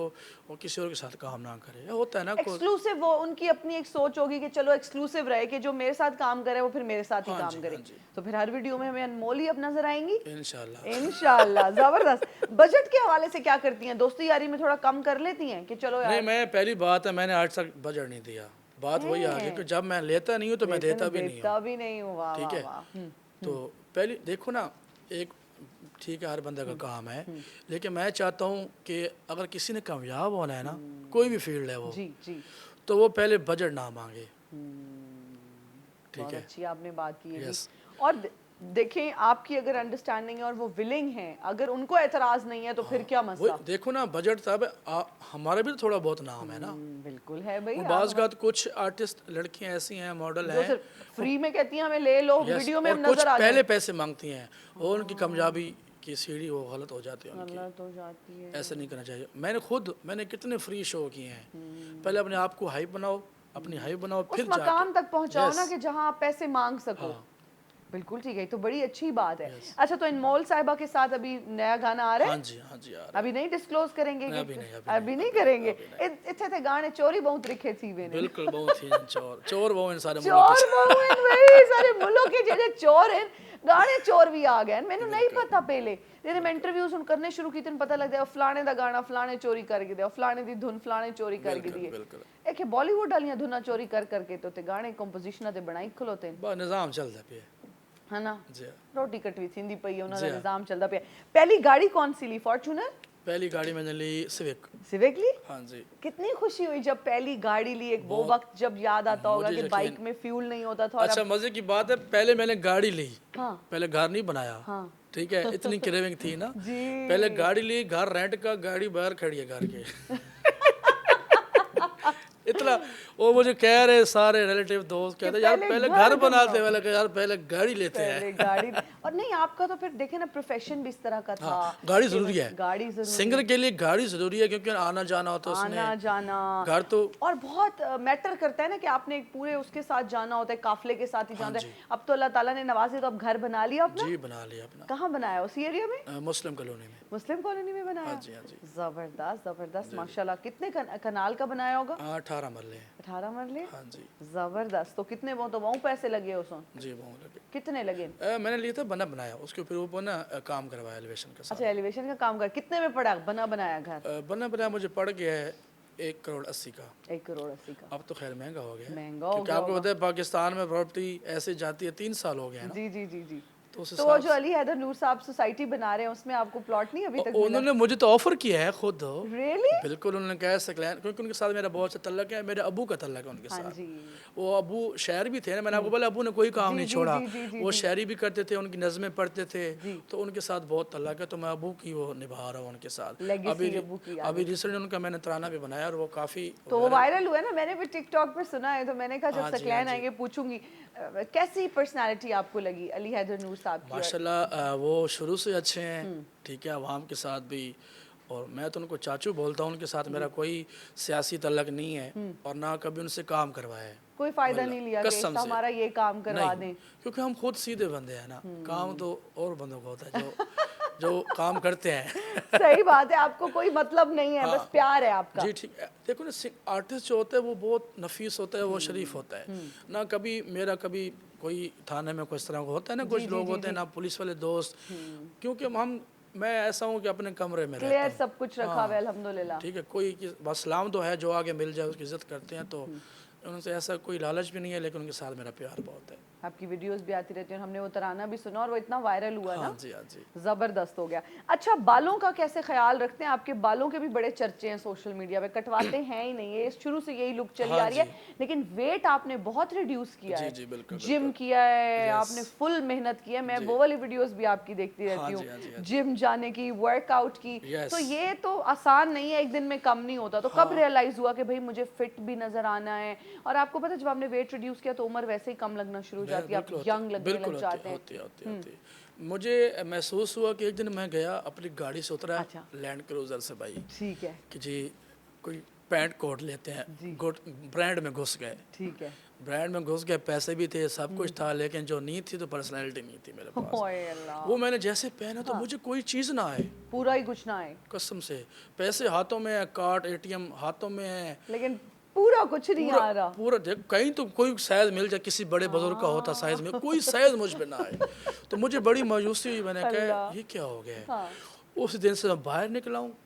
वो किसी और के साथ काम ना करे। होता है ना कोई। एक्सक्लूसिव, वो उनकी अपनी एक सोच होगी कि चलो एक्सक्लूसिव रहे, कि जो मेरे साथ काम करे वो फिर मेरे साथ ही हाँ काम जी, करे। हाँ जी। तो फिर हर वीडियो में हमें अनमोल ही अब नजर आएंगी इंशाल्लाह। इंशाल्लाह। जबरदस्त। बजट के हवाले से क्या करती हैं, दोस्ती यारी में थोड़ा कम कर लेती हैं कि चलो नहीं, यार? मैं पहली बात है, मैंने आज तक बजट नहीं दिया। बात वही आ गई कि जब मैं लेता नहीं हूँ तो मैं देता भी नहीं हूँ। देता भी नहीं हूँ। वाह ठीक वाह है, वाह। तो पहली देखो ना, एक ठीक है, हर बंदे का काम है, लेकिन मैं चाहता हूँ कि अगर किसी ने कामयाब होना है ना, कोई भी फील्ड है वो, जी जी। तो वो पहले बजट ना मांगे। ठीक बहुत है। अच्छी आपने बात की है जी। यस। और देखें आपकी अगर अंडरस्टैंडिंग है और वो विलिंग है, अगर उनको एतराज नहीं है तो फिर क्या मसला? वही देखो ना, बजट साहब हमारा भी तो थोड़ा बहुत नाम है ना। बिल्कुल है भाई। वो बाज़ का कुछ आर्टिस्ट लड़कियां ऐसी हैं, मॉडल जो हैं, सिर्फ फ्री में कहती हैं हमें ले लो, यस, वीडियो में और हम कुछ नजर आ जाए। पहले पैसे मांगती हैं और उनकी कामयाबी की सीढ़ी वो गलत हो जाती है उनकी। गलत हो जाती है। ऐसा नहीं करना चाहिए। मैंने कितने फ्री शो किए हैं। पहले अपने आप को हाइप बनाओ, अपनी हाइप बनाओ, उस फिर मकाम तक पहुंचाओ Yes. ना कि जहां आप पैसे मांग सको। हाँ। बिल्कुल ठीक है, तो बड़ी अच्छी बात है। Yes. अच्छा, तो अनमोल साहिबा के साथ अभी नया गाना आ रहा है? हाँ जी यार। अभी नहीं डिस्क्लोज करेंगे नहीं, कि अभी नहीं करेंगे? इतने थे गाने चोरी बहुत लिखे थी मैंने। बिल्कुल बहुत ही चोर बहु इन सारे चोर बहु वही सारे मुल्कों के जेडे चोर हैं, गाने चोर भी आ गए। मैंने नहीं पता पहले, जेडे मैं इंटरव्यूज हुन करने शुरू कीते पता लग गया फलाने दा गाना फलाने चोरी करके दिया, फलाने दी धुन फलाने चोरी करके दी। बिल्कुल एक बॉलीवुड वालियां धुना चोरी कर करके तो ते गाने कंपोजिशन ते बनाई खलोते हैं, बा निजाम चलदा पे है ना? जी। रोटी कटवी थींदी पई है, उन्हां दा जी। निजाम चलदा पिया। पहली गाड़ी कौन सी ली? फॉर्च्यूनर? पहली गाड़ी मैंने ली सिविक। सिविक ली? हाँ जी। कितनी खुशी हुई जब पहली गाड़ी ली। एक वो वक्त जब याद आता होगा मुझे कि बाइक में फ्यूल नहीं होता था और अच्छा, मजे की बात है, पहले मैंने गाड़ी ली, हाँ पहले घर नहीं बनाया। हाँ ठीक है, इतनी क्रेविंग थी ना। जी। पहले गाड़ी ली, घर रेंट का, गाड़ी बाहर खड़ी है घर के। इतना वो मुझे कह रहे सारे रिलेटिव दोस्त कहते यार पहले घर बनाते, वाले कहा यार पहले गाड़ी लेते हैं। पहले गाड़ी। और नहीं, आपका तो फिर देखे ना प्रोफेशन भी इस तरह का था। गाड़ी जरूरी है, गाड़ी जरूरी, सिंगर के लिए गाड़ी जरूरी है, क्योंकि आना जाना होता है उसने, आना जाना घर तो। और बहुत मैटर करता है ना कि आपने एक पूरे उसके साथ जाना होता है, काफले के साथ ही जाना है। अब तो अल्लाह ताला ने नवाजे, तो अब घर बना लिया अपना? जी बना लिया अपना। कहाँ बनाया? उसी एरिया में? मुस्लिम कॉलोनी में। मुस्लिम कॉलोनी में बनाया? हाँ जी, हाँ जी। जबरदस्त जबरदस्त, माशाल्लाह। कितने कनाल का बनाया होगा? 18 मरले। 18 मरले? हाँ जी। जबरदस्त। तो कितने वो तो बहुत पैसे लगे उसमें? जी बहुत लगे। कितने लगे? मैंने लिया था बना बनाया, उसके फिर ऊपर ना काम करवाया एलिवेशन के साथ। अच्छा, एलिवेशन का काम कर। कितने में पड़ा बना बनाया घर? बना बनाया मुझे पड़ गया है 1,80 का। 1,80 का। अब तो खैर महंगा हो गया, महंगा हो क्योंकि आपको पता है पाकिस्तान में प्रॉपर्टी ऐसे जाती है, 3 साल हो गए हैं ना। जी जी जी जी। तो उस तो वो जो अली हैदर नूर साहब सोसाइटी बना रहे हैं उसमें आपको प्लॉट नहीं अभी तक मिला? उन्होंने मुझे तो ऑफर किया है खुद। Really? बिल्कुल, उन्होंने कहा सकलैन, क्योंकि उनके साथ मेरा बहुत अच्छा तल्लक है, मेरे अबू का तल्लक है उनके हाँ साथ। जी। वो अबू शायर भी थे ना, मैंने आपको बोला अबू ने कोई काम नहीं छोड़ा। जी, वो शायरी भी करते थे, उनकी नज़में पढ़ते थे, तो उनके साथ बहुत तल्लक है। तो मैं अबू की वो निभा रहा हूँ उनके साथ। अभी रिसेंटली उनका मैंने तराना भी बनाया और वो काफ़ी तो वो वायरल हुआ ना, मैंने भी टिकटॉक पे सुना है। तो मैंने कहा जब सकलैन आएंगे पूछूंगी कैसी पर्सनालिटी आपको लगी अली हैदर नूर साहब की? माशाल्लाह वो शुरू से अच्छे हैं, ठीक है, अवाम के साथ भी। और मैं तो उनको चाचू बोलता हूँ, उनके साथ मेरा कोई सियासी तल्लक नहीं है और ना कभी उनसे काम करवाया है। कोई फायदा नहीं लिया कि हमारा ये काम करवा दें, क्योंकि हम खुद सीधे बंदे हैं ना। काम तो और बंदों को होता है जो काम करते हैं। सही बात है, आपको कोई मतलब नहीं है, बस प्यार है आपका। जी ठीक है। देखो ना, आर्टिस्ट जो होता है वो बहुत नफीस होता है, वो शरीफ होता है ना। कभी मेरा कभी कोई थाने में कुछ तरह का होता है ना, कुछ लोग होते हैं ना पुलिस वाले दोस्त, क्योंकि मैं ऐसा हूँ कि अपने कमरे में क्लियर सब कुछ रखा हुआ है अल्हम्दुलिल्लाह। ठीक है, कोई बस सलाम तो है, जो आगे मिल जाए उसकी इज्जत करते हैं। तो उनसे ऐसा कोई लालच भी नहीं है, लेकिन उनके साथ मेरा प्यार बहुत है। आपकी वीडियोस भी आती रहती हैं, हमने वो तराना भी सुना और वो इतना वायरल हुआ ना। हाँ जी, हाँ जी। जबरदस्त हो गया। अच्छा, बालों का कैसे ख्याल रखते हैं? आपके बालों के भी बड़े चर्चे हैं सोशल मीडिया पे, कटवाते हैं ही नहीं, ये शुरू से यही लुक चली आ रही है। लेकिन वेट आपने बहुत रिड्यूस किया है, जी बिल्कुल, जिम किया है आपने, फुल मेहनत की है। मैं वो वाली वीडियोस भी आपकी देखती रहती हूँ, जिम जाने की, वर्कआउट की। तो ये तो आसान नहीं है, एक दिन में कम नहीं होता। तो कब रियलाइज हुआ कि भाई मुझे फिट भी नजर आना है? और आपको पता है जब आपने वेट रिड्यूस किया तो उम्र वैसे ही कम लगना शुरू हो जाती है, आप यंग लगने लग जाते हैं। होती। मुझे महसूस हुआ कि एक दिन मैं गया, अपनी गाड़ी से उतरा, लैंड क्रूजर से भाई, ठीक है, कि जी कोई पैंट कोट लेते हैं, ब्रांड में घुस गए। ठीक है, ब्रांड में घुस गए, पैसे भी थे, सब कुछ था, लेकिन जो नींद थी तो पर्सनैलिटी नहीं थी मेरे पास। वो मैंने जैसे पहना तो मुझे कोई चीज़ ना आए, पूरा ही कुछ ना आए, कसम से। पैसे हाथों में है, कार्ड ATM हाथों में है, लेकिन पूरा कुछ नहीं आ रहा। पूरा देख, कहीं तो कोई साइज मिल जाए, किसी बड़े बुजुर्ग का होता साइज में, कोई साइज मुझ पे ना आए। तो मुझे बड़ी मायूसी हुई, मैंने कहा ये क्या हो गया। उस दिन से मैं बाहर निकला हूँ,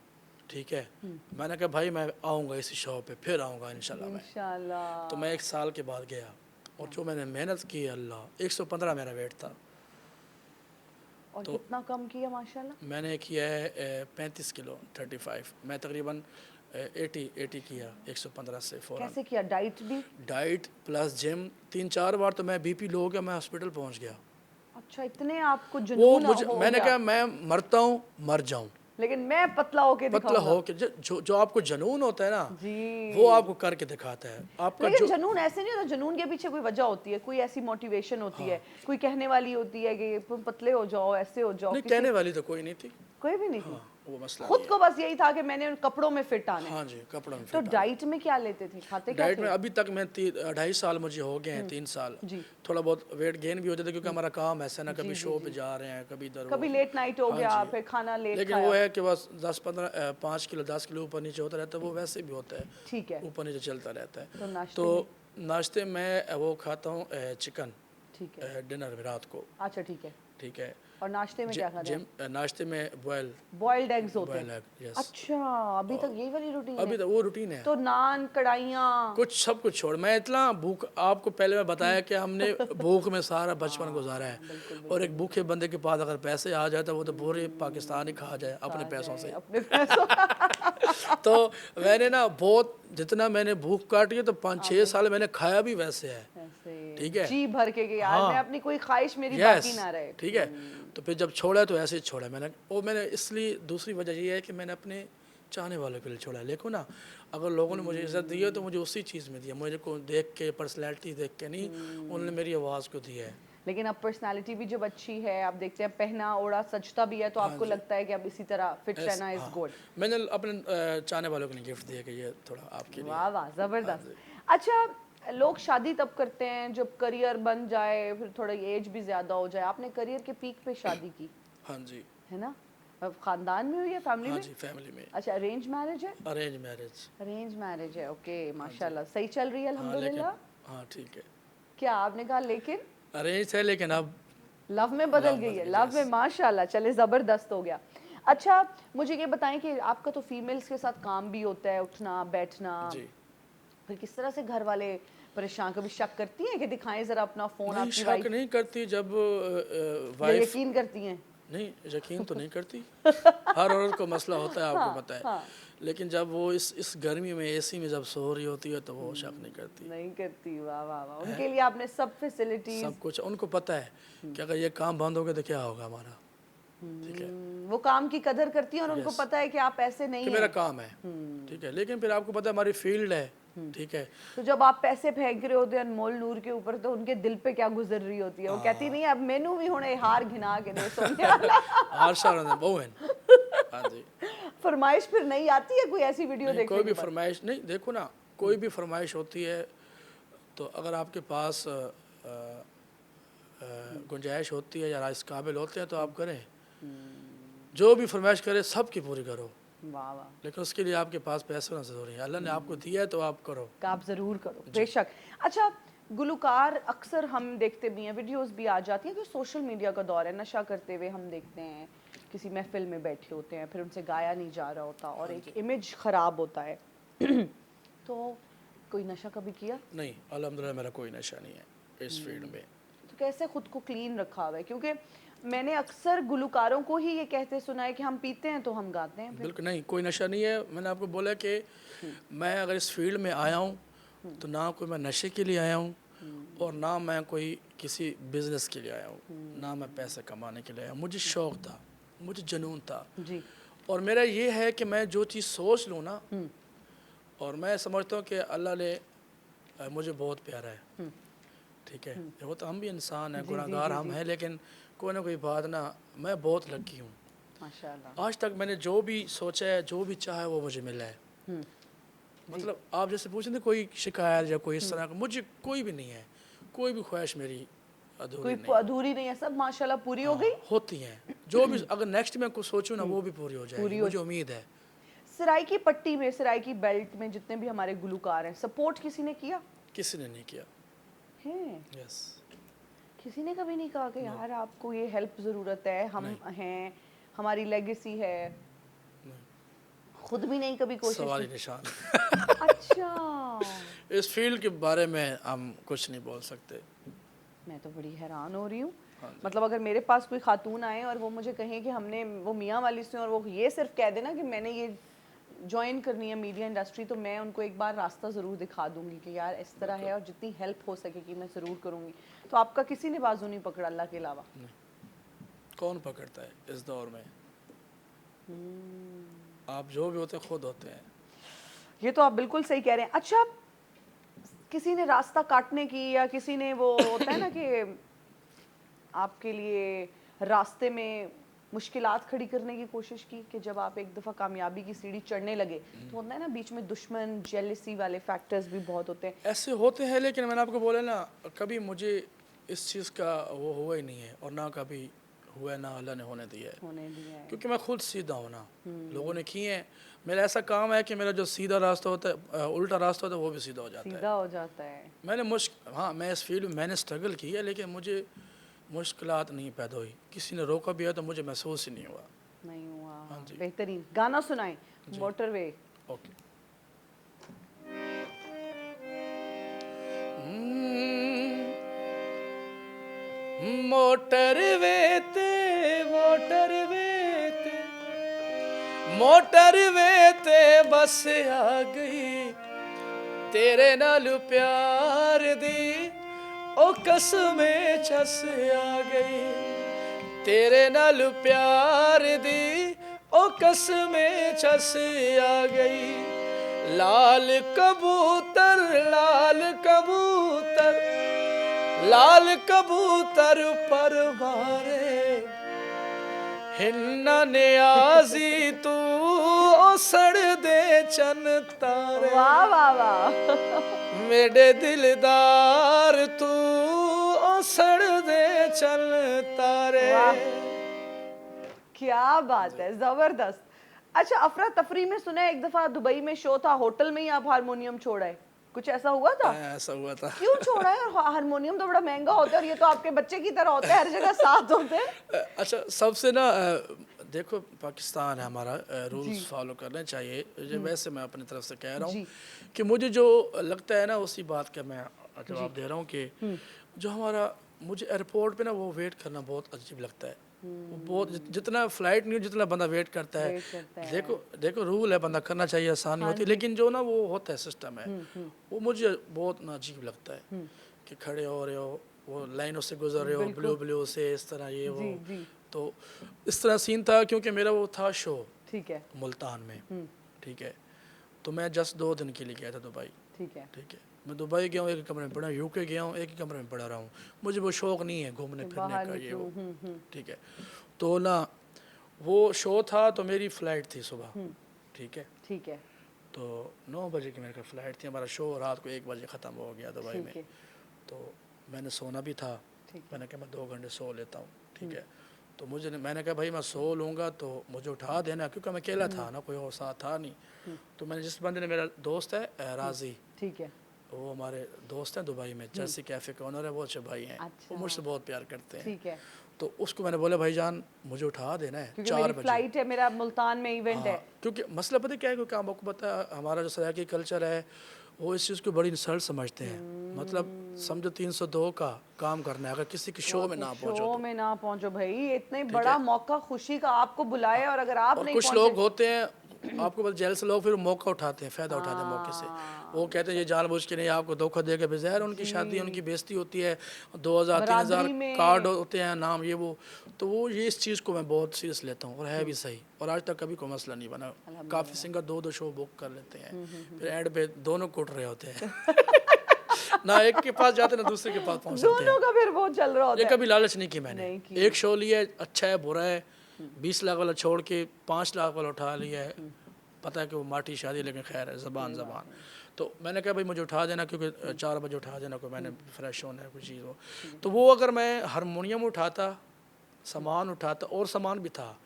ठीक है। मैंने कहा भाई मैं आऊँगा इसी शॉप पे, फिर आऊँगा इंशाल्लाह। तो मैं 1 साल के बाद गया और जो मैंने मेहनत की, अल्लाह, 115 मेरा वेट था। और तो कितना कम किया माशाल्लाह? मैंने किया है 35 किलो, 35। मैं तकरीबन 80 किया 115 से फ़ौरन। कैसे किया? डाइट भी? डाइट प्लस जिम 3-4 बार तो मैं BP लो हो गया, मैं हॉस्पिटल पहुंच गया। अच्छा, इतने आपको वो जुनून मुझे, हो मैंने गया। कहा मैं मरता हूँ मर जाऊं, लेकिन मैं पतला होके पतला दिखाऊंगा। हो के जो आपको जुनून होता है ना, जी। वो आपको करके दिखाता है आपका लेकिन जो। जुनून ऐसे नहीं होता, जुनून के पीछे कोई वजह होती है, कोई ऐसी मोटिवेशन होती है, कोई कहने वाली होती है कि तुम पतले हो जाओ, ऐसे हो जाओ, नहीं, किसी कहने वाली तो कोई नहीं थी। कोई भी नहीं थी। हाँ, वो मसला खुद नहीं को बस यही था कि मैंने उन कपड़ों में फिट है। आना है। हाँ जी, कपड़ों में तो फिट आना। डाइट में क्या लेते थे, खाते क्या डाइट थे? में अभी तक मैं 2.5 साल मुझे हो गए हैं, 3 साल। जी। थोड़ा बहुत वेट गेन भी हो जाता है क्योंकि हमारा काम ऐसा है ना, जी, कभी जी, शो जी। पे जा रहे हैं, कभी इधर कभी वो। लेट नाइट हो हाँ गया, जी। फिर खाना लेट लेकिन खाया। वो है कि बस 5 किलो 10 किलो ऊपर नीचे होता रहता है, वो वैसे भी होता है, ठीक है। ऊपर नीचे चलता रहता है। तो नाश्ते तो में? नाश्ते में वो खाता हूँ चिकन, ठीक है। डिनर में रात को। अच्छा, ठीक है। ठीक है। और नाश्ते में क्या खाते हैं? नाश्ते में बॉयल बॉइल्ड एग्स होते बॉयल हैं? Egg, yes. अच्छा, अभी तक यही वाली रूटीन अभी है? तो वो रूटीन है। तो नान, कढ़ाइयाँ। कुछ सब कुछ छोड़, मैं इतना भूख, आपको पहले मैं बताया कि हमने भूख में सारा बचपन गुजारा है। और एक भूखे बंदे के पास अगर पैसे आ जाए तो वो तो पूरे पाकिस्तान ही खा जाए अपने पैसों से। अपने पैसों। तो मैंने ना बहुत, जितना मैंने भूख काटी है तो 5-6 साल मैंने खाया भी वैसे है। ऐसे ठीक है। जी भर के कि यार हाँ। मैं अपनी कोई ख्वाहिश मेरी यस, बाकी ना रहे। ठीक है। तो फिर जब छोड़ा तो ऐसे ही छोड़ा मैंने। वो मैंने इसलिए, दूसरी वजह ये है कि मैंने अपने चाहने वालों के लिए छोड़ा है। देखो ना, अगर लोगों ने मुझे इज्जत दी है तो मुझे उसी चीज़ में दिया, मुझे को देख के, पर्सनैलिटी देख के नहीं, उन्होंने मेरी आवाज़ को दिया है। लेकिन अब पर्सनालिटी भी जब अच्छी है, आप देखते हैं पहना ओढ़ा सजता भी है, तो आपको लगता है कि अब इसी तरह फिट रहना इज गुड। मैंने अपने चाहने वालों को नहीं गिफ्ट दिया कि ये थोड़ा आपके लिए। वाह वाह, जबरदस्त। अच्छा, लोग शादी तब करते हैं जब करियर बन जाए, फिर थोड़ा एज भी ज्यादा हो जाए। आपने करियर के पीक पे शादी की हाँ जी। है ना? अब खानदान में हुई है, फैमिली हाँ में? जी, फैमिली में। अच्छा, अरेंज मैरिज है? Arrange marriage. अरेंज मैरिज है, ओके, माशाल्लाह, सही चल रही है हाँ लेकिन, अल्हम्दुलिल्लाह। हाँ ठीक है। क्या आपने कहा लेकिन? अरेंज है लेकिन अब लव में बदल लव गई बदल है, गई, लव yes। में, माशाल्लाह, चले ज़बरदस्त हो गया। अच्छा, मुझे ये बताएं कि आपका तो फीमेल्स के साथ काम भी होता है, उठना बैठना, जी। फिर किस तरह से घर वाले परेशान, कभी शक करती हैं कि दिखाएं जरा अपना फोन नहीं, आपकी शक वाइफ, नहीं करती जब या वाइफ। यकीन करती हैं? नहीं, यकीन तो नहीं करती। हर औरत को मसला होता है, आपको पता है। हाँ। लेकिन जब वो इस गर्मी में एसी में जब सो रही होती है तो वो शक नहीं करती। नहीं करती, वाह वाह वाह, उनके लिए आपने सब फैसिलिटीज। सब कुछ उनको पता है कि अगर ये काम बंद हो गया तो क्या होगा हमारा। ठीक है। वो काम की कदर करती हैं और उनको Yes। पता है कि आप ऐसे नहीं कि मेरा हैं। काम है। ठीक है। लेकिन फिर आपको पता है हमारी फील्ड है। ठीक है। तो जब आप पैसे फेंक रहे होते हैं अनमोल नूर के ऊपर, तो उनके दिल पे क्या गुजर रही होती है? वो कहती नहीं अब मेनू भी होने हार घिना के दे सोने वाला। आरशा बहुन। हाँ जी। फरमाइश फिर नहीं आती है कोई ऐसी वीडियो नहीं, देखने कोई भी के बाद? फरमाइश नहीं, देखो ना, कोई भी फरमाइश होती है तो अगर आपके पास गुंजाइश होती है या इस काबिल होते हैं तो आप करें। जो भी फरमाइश करे सबकी पूरी करो, वाह वाह, लेकिन उसके लिए आपके पास पैसे होना ज़रूरी है। अल्लाह ने आपको दिया है तो आप करो। का आप ज़रूर करो, बेशक। अच्छा, गुलकार अक्सर हम देखते भी हैं, वीडियोस भी आ जाती हैं कि सोशल मीडिया का दौर है, नशा करते हुए हम देखते हैं, किसी महफिल में बैठे होते हैं, फिर उनसे गाया नहीं जा रहा होता और एक इमेज ख़राब होता है। तो कोई नशा कभी किया? नहीं, अल्हम्दुलिल्लाह मेरा कोई नशा नहीं है इस फील्ड में। तो कैसे खुद को क्लीन रखा हुआ है? क्योंकि मैंने अक्सर गुलकारों को ही ये कहते सुना है कि हम पीते हैं तो हम गाते हैं। बिल्कुल नहीं, कोई नशा नहीं है। मैंने आपको बोला कि मैं अगर इस फील्ड में आया हूँ तो ना कोई मैं नशे के लिए आया हूँ और ना मैं कोई किसी बिजनेस के लिए आया हूँ, ना मैं पैसे कमाने के लिए आया हूँ। मुझे शौक़ था, मुझे जुनून था। जी। और मेरा ये है कि मैं जो चीज़ सोच लूँ ना, और मैं समझता हूँ कि अल्लाह ने मुझे बहुत प्यारा है। ठीक है। वो तो हम भी इंसान हैं, गुनाहगार हम हैं, लेकिन कोई ना कोई बात ना, मैं बहुत लकी हूँ माशाल्लाह। आज तक। मैंने जो भी सोचा है, जो भी चाहा है, वो मुझे मिला है। मतलब आप जैसे पूछे थे कोई शिकायत या कोई इस तरह का, मुझे कोई भी नहीं है। कोई भी ख्वाहिश मेरी अधूरी कोई नहीं। अधूरी नहीं है, सब माशाल्लाह पूरी हो गई। होती हैं जो भी, अगर नेक्स्ट में कुछ सोचूं ना वो भी पूरी हो जाएगी, मुझे उम्मीद है। सराइकी पट्टी में, सराइकी बेल्ट में जितने भी हमारे गुलकार हैं, सपोर्ट किसी ने किया किसी ने नहीं किया। है? यस। किसी ने कभी नहीं कहा कि यार आपको ये हेल्प ज़रूरत है, हम हैं, हमारी लेगेसी है? खुद भी नहीं कभी कोशिश सवाल निशान। अच्छा, इस फील्ड के बारे में हम कुछ नहीं बोल सकते। मैं तो बड़ी हैरान हो रही हूँ। मतलब अगर मेरे पास कोई खातून आए और वो मुझे कहें कि हमने वो मियाँ वाली से, और वो ये सिर्फ कह देना कि मैंने ये ज्वाइन करनी है मीडिया इंडस्ट्री तो मैं उनको एक बार रास्ता ज़रूर दिखा दूंगी कि यार इस तरह है और जितनी हेल्प हो सकेगी मैं ज़रूर करूंगी। तो आपका किसी ने बाजू नहीं पकड़ा अल्लाह के अलावा? कौन पकड़ता है इस दौर में? आप जो भी होते हैं खुद होते हैं। ये तो आप बिल्कुल सही कह रहे हैं। अच्छा, किसी ने रास्ता काटने की या किसी ने वो होता है ना कि आपके लिए रास्ते में मुश्किलात खड़ी करने की कोशिश की कि जब आप एक दफ़ा कामयाबी की सीढ़ी चढ़ने लगे तो होता है ना बीच में दुश्मन जेलसी वाले फैक्टर्स भी बहुत होते हैं। ऐसे होते हैं, लेकिन मैंने आपको बोला ना, कभी मुझे इस चीज़ का वो हुआ ही नहीं है और ना कभी हुआ है, ना अल्लाह ने होने दिया है, होने दिया है। क्योंकि मैं खुद सीधा हूँ ना। लोगों ने किए हैं, मेरा ऐसा काम है कि मेरा जो सीधा रास्ता होता है, उल्टा रास्ता होता है, वो भी सीधा हो जाता है। सीधा हो जाता है। मैंने हाँ, मैं इस फील्ड में मैंने स्ट्रगल की है, लेकिन मुझे मुश्किलात नहीं पैदा हुई। किसी ने रोका भी है तो मुझे महसूस ही नहीं हुआ। नहीं हुआ। हाँ जी। बेहतरीन गाना सुनाएं, मोटरवे। ओके। मोटरवे ते मोटरवे ते मोटरवे ते बस आ गई तेरे नाल प्यार दी ओ कसमें चस आ गई तेरे नाल प्यार दी ओ कसमें चस आ गई लाल कबूतर लाल कबूतर लाल कबूतर पर मारे हिन्ना नियाजी तू ओ सड़ दे चन तारे वाह वाह वाह। मेरे दिलदार तू ओ सड़ दे चल तारे। क्या बात है, जबरदस्त। अच्छा, अफरा तफरी में सुना है एक दफा दुबई में शो था, होटल में ही आप हारमोनियम छोड़ा है, कुछ ऐसा हुआ था? ऐसा हुआ था। क्यों छोड़ा है? हारमोनियम तो बड़ा महंगा होता है और ये तो आपके बच्चे की तरह होता है, हर जगह साथ होते हैं। अच्छा, सबसे ना देखो, पाकिस्तान है हमारा, रूल्स फॉलो करने चाहिए। वैसे मैं अपनी तरफ से कह रहा हूँ कि मुझे जो लगता है ना उसी बात का मैं जवाब दे रहा हूँ कि जो हमारा मुझे एयरपोर्ट पे ना वो वेट करना बहुत अजीब लगता है। वो बहुत जितना फ्लाइट नहीं जितना बंदा वेट करता है, देखो देखो रूल है, बंदा करना चाहिए, आसानी होती है, लेकिन जो ना वो होता है सिस्टम है वो मुझे बहुत ना अजीब लगता है कि खड़े हो रहे हो, वो लाइनों से गुजर रहे हो, ब्लू ब्लू से इस तरह ये वो। तो इस तरह सीन था क्योंकि मेरा वो था शो, ठीक है, मुल्तान में, ठीक है। तो मैं जस्ट 2 दिन के लिए गया था दुबई, ठीक है, ठीक है। मैं दुबई गया हूँ, एक ही कमरे में पढ़ा, यूके गया हूँ, एक ही कमरे में पढ़ा रहा हूँ। मुझे वो शौक़ नहीं है घूमने फिरने का, ये वो, ठीक है। तो ना वो शो था तो मेरी फ़्लाइट थी सुबह, ठीक है, ठीक है। तो 9 बजे की मेरे फ़्लाइट थी। हमारा शो रात को 1 बजे ख़त्म हो गया दुबई में। तो मैंने सोना भी था, मैंने कहा मैं 2 घंटे सो लेता हूँ, ठीक है। तो मैंने कहा भाई मैं सो लूँगा तो मुझे उठा देना, क्योंकि मैं अकेला था ना, कोई और साथ था नहीं। तो मैंने जिस बंदे ने, मेरा दोस्त है राजी, ठीक है, वो हमारे दोस्त हैं दुबई में, जर्सी कैफ़े का ओनर है, वो अच्छे भाई हैं, वो मुझसे बहुत प्यार करते हैं, ठीक है। तो उसको मैंने बोला भाईजान मुझे उठा देना है, 4 बजे फ्लाइट है, मेरा मुल्तान में इवेंट है। क्योंकि मसला पता क्या है, क्योंकि आपको पता है हमारा जो सराकी कल्चर है वो इस चीज़ को बड़ी इंसल्ट समझते हैं। मतलब समझो 302 का काम करना है, अगर किसी के शो में ना पहुंचो, शो में ना पहुंचो भाई, इतने बड़ा मौका खुशी का आपको बुलाए और अगर आप और नहीं कुछ लोग होते हैं आपको पता, जेल से लोग फिर मौका उठाते हैं, फ़ायदा उठाते हैं मौके से। वो कहते हैं ये जानबूझ के नहीं, आपको धोखा दे के बेज़ाहिर उनकी शादी, उनकी बेइज्जती होती है, 2000-3000 कार्ड होते हैं, नाम ये वो। तो वो ये इस चीज़ को मैं बहुत सीरियस लेता हूँ और है भी सही, और आज तक कभी कोई मसला नहीं बना। काफ़ी सिंगर 2-2 शो बुक कर लेते हैं, फिर एंड पे दोनों कुट रहे होते हैं ना एक के पास जाते ना दूसरे के पास पहुँच जाते हैं, दोनों का फिर वो चल रहा होता ये है। कभी लालच नहीं की मैंने। एक शो लिया, अच्छा है बुरा है, 20 लाख वाला छोड़ के 5 लाख वाला उठा लिया है, पता है कि वो माटी शादी, लेकिन खैर है, ज़बान। तो मैंने कहा भाई मुझे उठा देना, क्योंकि 4 बजे उठा देना, कोई मैंने फ्रेश होना है, कोई चीज़ हो। तो वो अगर मैं हारमोनियम उठाता, सामान उठाता, और सामान भी था,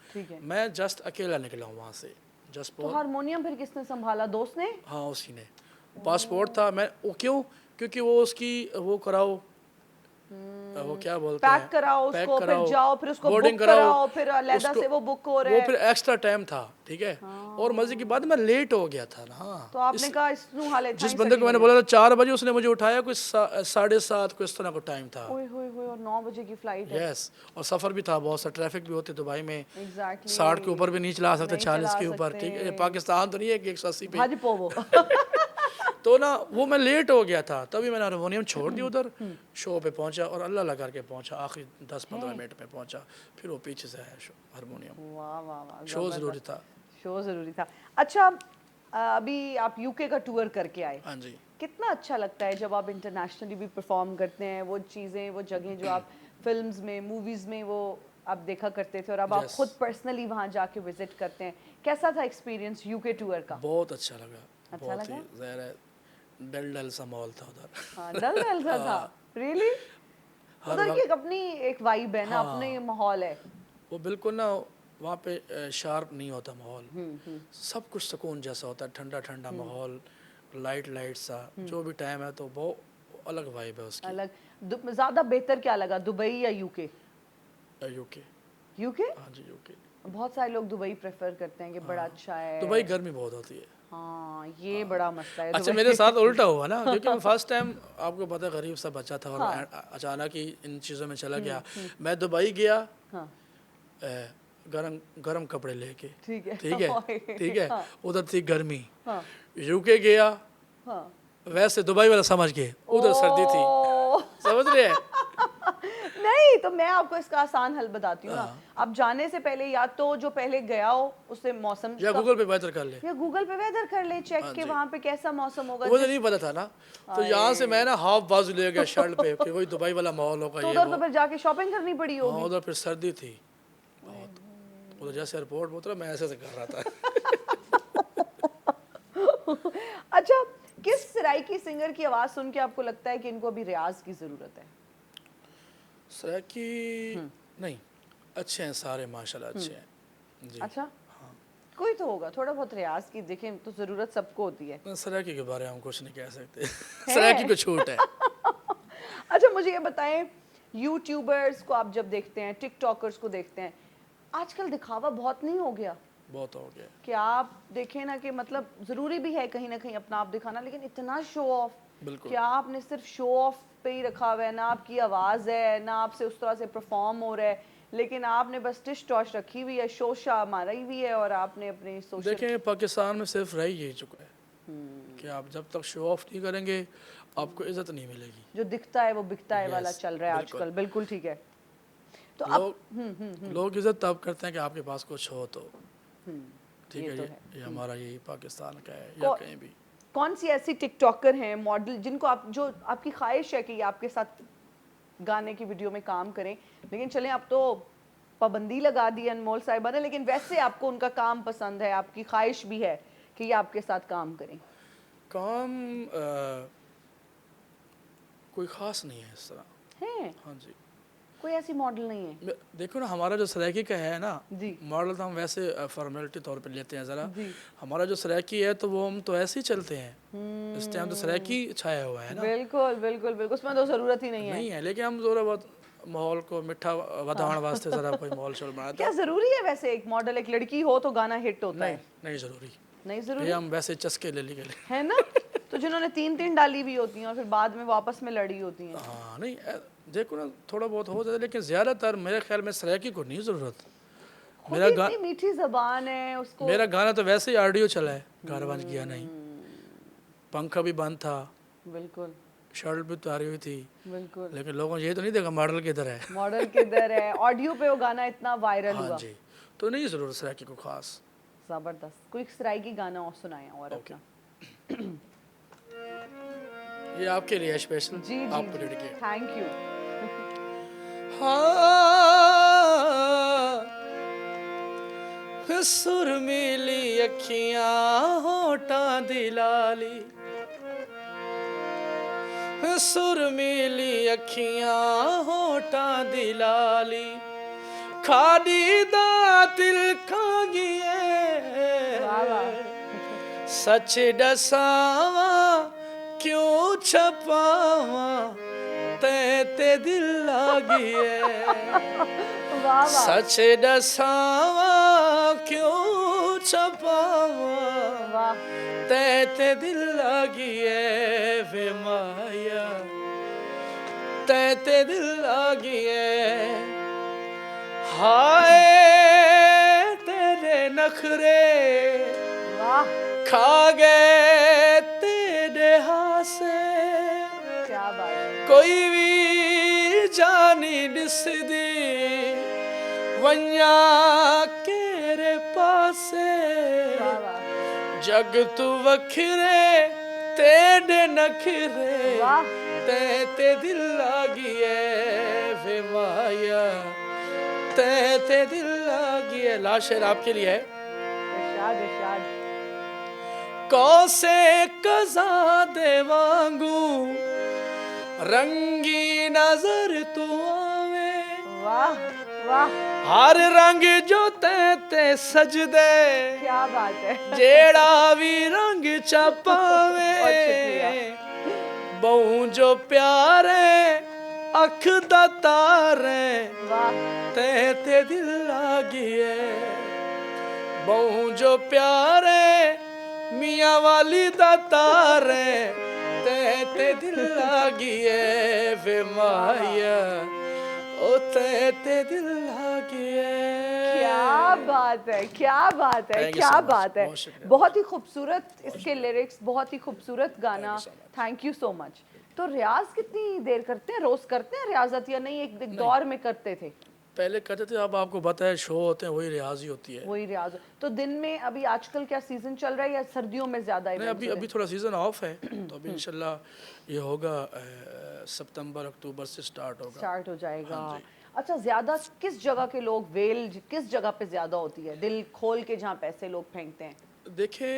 मैं जस्ट अकेला निकला हूँ वहाँ से। जस्ट तो हारमोनियम फिर किसने संभाला? दोस्त ने? हाँ उसी ने। पासपोर्ट था, मैं वो क्यों, क्योंकि वो उसकी वो कराओ वो क्या बोलते हैं, पैक कराओ पैक उसको, फिर कराओ, जाओ, फिर उसको boarding बुक कराओ, फिर अलहदा उसको- से वो बुक हो रहा वो है। फिर एक्स्ट्रा टाइम था, ठीक है। और मजे की बात, मैं लेट हो गया था ना। तो आपने कहा इसनू हाले जिस बंदे को मैंने बोला था 4 बजे, उसने मुझे उठाया कुछ 7:30 को, इस तरह का टाइम था। ओए होए होए, और 9 बजे की फ्लाइट है। यस, और सफ़र भी था बहुत सा, ट्रैफिक भी होती दुबई में। एग्जैक्टली 60 के ऊपर भी नहीं चला सकते, नहीं 40 चला के ऊपर, ठीक है। सकते। पाकिस्तान तो नहीं है कि 180 पे। भज पोवो। तो ना वो मैं लेट हो गया था, तभी मैंने हारमोनियम छोड़ दिया उधर, शो पे पहुंचा और अल्लाह लगा करके पहुंचा, आखिरी 10-15 मिनट में पहुंचा। फिर वो पीछे से आया शो, हारमोनियम। वाह वाह वाह, शो ज़रूरी था। शो जरूरी था। अच्छा, अभी आप यूके का टूर करके आए, हाँ जी। कितना अच्छा लगता है जब आप इंटरनेशनली भी परफॉर्म करते हैं, वो चीज़ें, वो जगह जो आप फिल्म्स में, मूवीज़ में वो आप देखा करते थे, और अब आप Yes. खुद पर्सनली वहाँ जाके विजिट करते हैं। कैसा था एक्सपीरियंस यूके टूर का? बहुत अच्छा लगा, अच्छा बहुत लगा? ही ज़ाहिर है, डल सा माहौल था उधर। हाँ, डल डल सा था। रियली? हर उधर की वक्त एक अपनी एक वाइब है ना, अपने माहौल है। वो बिल्कुल ना, वहाँ पे शार्प नहीं होता माहौल, सब कुछ सुकून जैसा होता है, ठंडा ठंडा माहौल, लाइट सा, जो भी टाइम है, तो बहुत अलग वाइब है उसकी। अलग। ज़्यादा बेहतर क्या लगा, दुबई या यूके? यूके। यूके? हाँ जी, यूके। बहुत सारे लोग दुबई प्रेफर करते हैं कि बड़ा अच्छा है। दुबई गर्मी बहुत होती है। हाँ, ये बड़ा मसला है अच्छा, दुबई। मेरे साथ उल्टा हुआ ना, क्योंकि मैं फर्स्ट टाइम, आपको पता है, गरीब सा बच्चा था और अचानक ही इन चीज़ों में चला गया। मैं दुबई गया हाँ, गरम गरम कपड़े लेके, ठीक है। ठीक है, ठीक है। हाँ, उधर थी गर्मी। हाँ, यूके गया, हाँ। वैसे दुबई वाला समझ गए, उधर सर्दी थी, ओह! समझ रहे हैं। नहीं, तो मैं आपको इसका आसान हल बताती हूँ ना। आप जाने से पहले या तो जो पहले गया हो उससे मौसम या गूगल पे वेदर कर ले। या गूगल पे वेदर कर ले चेक कि वहाँ पे कैसा मौसम होगा। मुझे नहीं पता था ना, तो यहाँ से मैं ना हाफ बाजू ले गया शर्ट पे कि वही दुबई वाला माहौल होगा, तो ये उधर वो। तो फिर जाके शॉपिंग करनी पड़ी हाँ, होगी। उधर फिर सर्दी थी बहुत। उधर जैसे एयरपोर्ट उतरा, मैं ऐसे कर रहा था। अच्छा, किस सराइकी सिंगर की आवाज सुन के आपको लगता है कि इनको अभी रियाज की जरूरत है? सराकी नहीं, अच्छे हैं सारे, माशाल्लाह अच्छे हैं जी। अच्छा, कोई तो होगा थोड़ा बहुत रियाज की, देखें तो जरूरत सबको होती है। सराकी के बारे में हम कुछ नहीं कह सकते। सराकी को छूट है। अच्छा, मुझे ये बताएं, यूट्यूबर्स को आप जब देखते हैं, टिकटॉकर्स को देखते हैं, आजकल दिखावा बहुत नहीं हो गया? बहुत हो गया। कि आप देखें ना कि मतलब ज़रूरी भी है कहीं ना कहीं अपना आप दिखाना, लेकिन इतना शो ऑफ, बिल्कुल। कि आपने सिर्फ शो ऑफ पे ही रखा हुआ है, ना आपकी आवाज़ है, ना आपसे उस तरह से परफॉर्म हो रहा है, लेकिन आपने बस टिश टॉश रखी हुई है, शोशा मारी हुई है, और आपने अपने सोशल। देखें, पाकिस्तान में सिर्फ रह यही चुका है कि आप जब तक शो ऑफ नहीं करेंगे, आपको इज्जत नहीं मिलेगी। जो दिखता है वो बिकता है वाला Yes, चल रहा है बिल्कुल। आजकल। बिल्कुल ठीक है। तो लोग इज्जत तब करते हैं कि आपके पास कुछ हो तो, ठीक ये है। तो ये हमारा यही पाकिस्तान का है, या कहीं भी। कौन सी ऐसी टिकटॉकर हैं, मॉडल, जिनको आप, जो आपकी ख्वाहिश है कि ये आपके साथ गाने की वीडियो में काम करें, लेकिन चलें अब तो पाबंदी लगा दी है अनमोल साहिबा ने, लेकिन वैसे आपको उनका काम पसंद है, आपकी ख्वाहिश भी है कि ये आपके साथ काम करें? काम कोई ख़ास नहीं है इस तरह। हैं? हाँ जी। कोई ऐसी मॉडल नहीं है? देखो ना, हमारा जो सराइकी का है ना, जी मॉडल तो हम वैसे फॉर्मेलिटी तौर पे लेते हैं ज़रा। जी। हमारा जो सराइकी है, तो वो हम तो ऐसे ही चलते हैं। इस टाइम तो सराइकी छाया हुआ है ना। बिल्कुल बिल्कुल बिल्कुल, उसमें तो ज़रूरत ही नहीं है। नहीं है, लेकिन हम थोड़ा बहुत माहौल को मिठा वधाण वास्ते ज़रा कोई माहौल शोल बनाते क्या हैं। ज़रूरी है वैसे एक मॉडल, एक लड़की हो तो गाना हिट होता नहीं, है? नहीं ज़रूरी। नहीं ये ज़रूरी हम वैसे चस्के ले लिए। है ना। तो जिन्होंने 3-3 डाली हुई होती हैं और फिर बाद में वापस में लड़ी होती हैं। हाँ, नहीं देखो ना, थोड़ा बहुत हो जाता है, लेकिन ज़्यादातर मेरे ख्याल में सराइकी को नहीं ज़रूरत। खुद ही इतनी मीठी ज़बान है उसको। मेरा गाना तो वैसे ही ऑडियो चला है, कारवान किया नहीं। पंखा भी बंद था, बिल्कुल शर्ट भी उतारी हुई थी, बिल्कुल। लेकिन लोगों ने ये तो नहीं देखा मॉडल किधर है। मॉडल किधर है, ऑडियो पे वो गाना इतना वायरल हाँ हुआ। जी, तो नहीं ज़रूरत सराइकी को ख़ास। जबरदस्त। कोई सराइकी गाना और सुनाएं और ओके। अपना। ये आपके लिए स्पेशल, जी जी आपको डेडिकेट। Thank you. हाँ, सुरमीली अखियां होठां दी लाली, सुरमीली अखियां होठां दी लाली, खादी दा तिलका गिए, सच दसावा क्यों छपावा ते ते दिल लागिए वाह वाह सच दसावा क्यों छपावा वाह ते दिल लागिए वे माया ते दिल लागिए हाय तेरे नखरे वाह खा गए तेरे हासे क्या बात है कोई भी जानी दिसदी वन्या केरे पासे वाह वाह जग तू वखरे तेरे नखरे वाह ते दिल लागिए वे माया ते दिल लागिए। लास्ट शेर आपके लिए है। इरशाद इरशाद कौसे कज़ा दे वांगू रंगी नजर तू आवे वाह वाह हर रंग जो ते सजदे क्या बात है जेड़ा भी रंग छपावे बहुत शुक्रिया। बहु जो प्यारे अख दा तारे वाह ते दिल लागिए बहु जो प्यारे मियाँ वाली दा तारे ते दिल लागिए वे माया ओ ते दिल लागिए। क्या बात है क्या बात है Thank you क्या so much. बात है बहुत शुक्रिया। बहुत ही खूबसूरत इसके लिरिक्स बहुत ही खूबसूरत गाना so much. Thank you so much. तो रियाज कितनी देर करते हैं रोज करते हैं रियाजत या नहीं एक दौर में करते थे पहले करते थे अब आपको पता है शो होते हैं वही रियाज ही होती है। वही रियाज तो दिन में अभी आजकल क्या सीजन चल रहा है या सर्दियों में ज्यादा नहीं events अभी होते अभी थोड़ा सीज़न ऑफ है तो अभी इंशाल्लाह ये होगा सितंबर अक्टूबर से स्टार्ट होगा। स्टार्ट हो जाएगा। हाँ जी। अच्छा ज्यादा किस जगह के लोग वेल किस जगह पे ज्यादा होती है दिल खोल के जहाँ पैसे लोग फेंकते हैं देखिए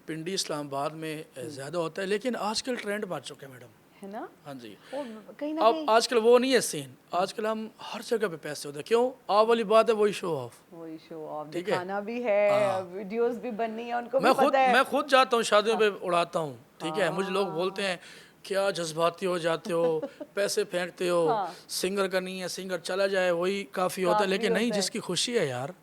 पिंडी इस्लामाबाद में ज़्यादा होता है लेकिन आजकल ट्रेंड बन चुके हैं मैडम। है ना हाँ जी। वो कहीं ना अब कहीं आजकल वो नहीं है सीन आजकल हम हर जगह पे पैसे होते हैं क्यों आप वाली बात है वही शो ऑफ। वही शो ऑफ ठीक है। दिखाना भी है वीडियोस भी बननी है उनको भी मैं पता है मैं खुद जाता हूँ शादियों पे उड़ाता हूँ ठीक है। मुझे लोग बोलते हैं क्या जज्बाती हो जाते हो पैसे फेंकते हो सिंगर का नहीं है सिंगर चला जाए वही काफ़ी होता है काफी लेकिन नहीं होता है। जिसकी खुशी है यार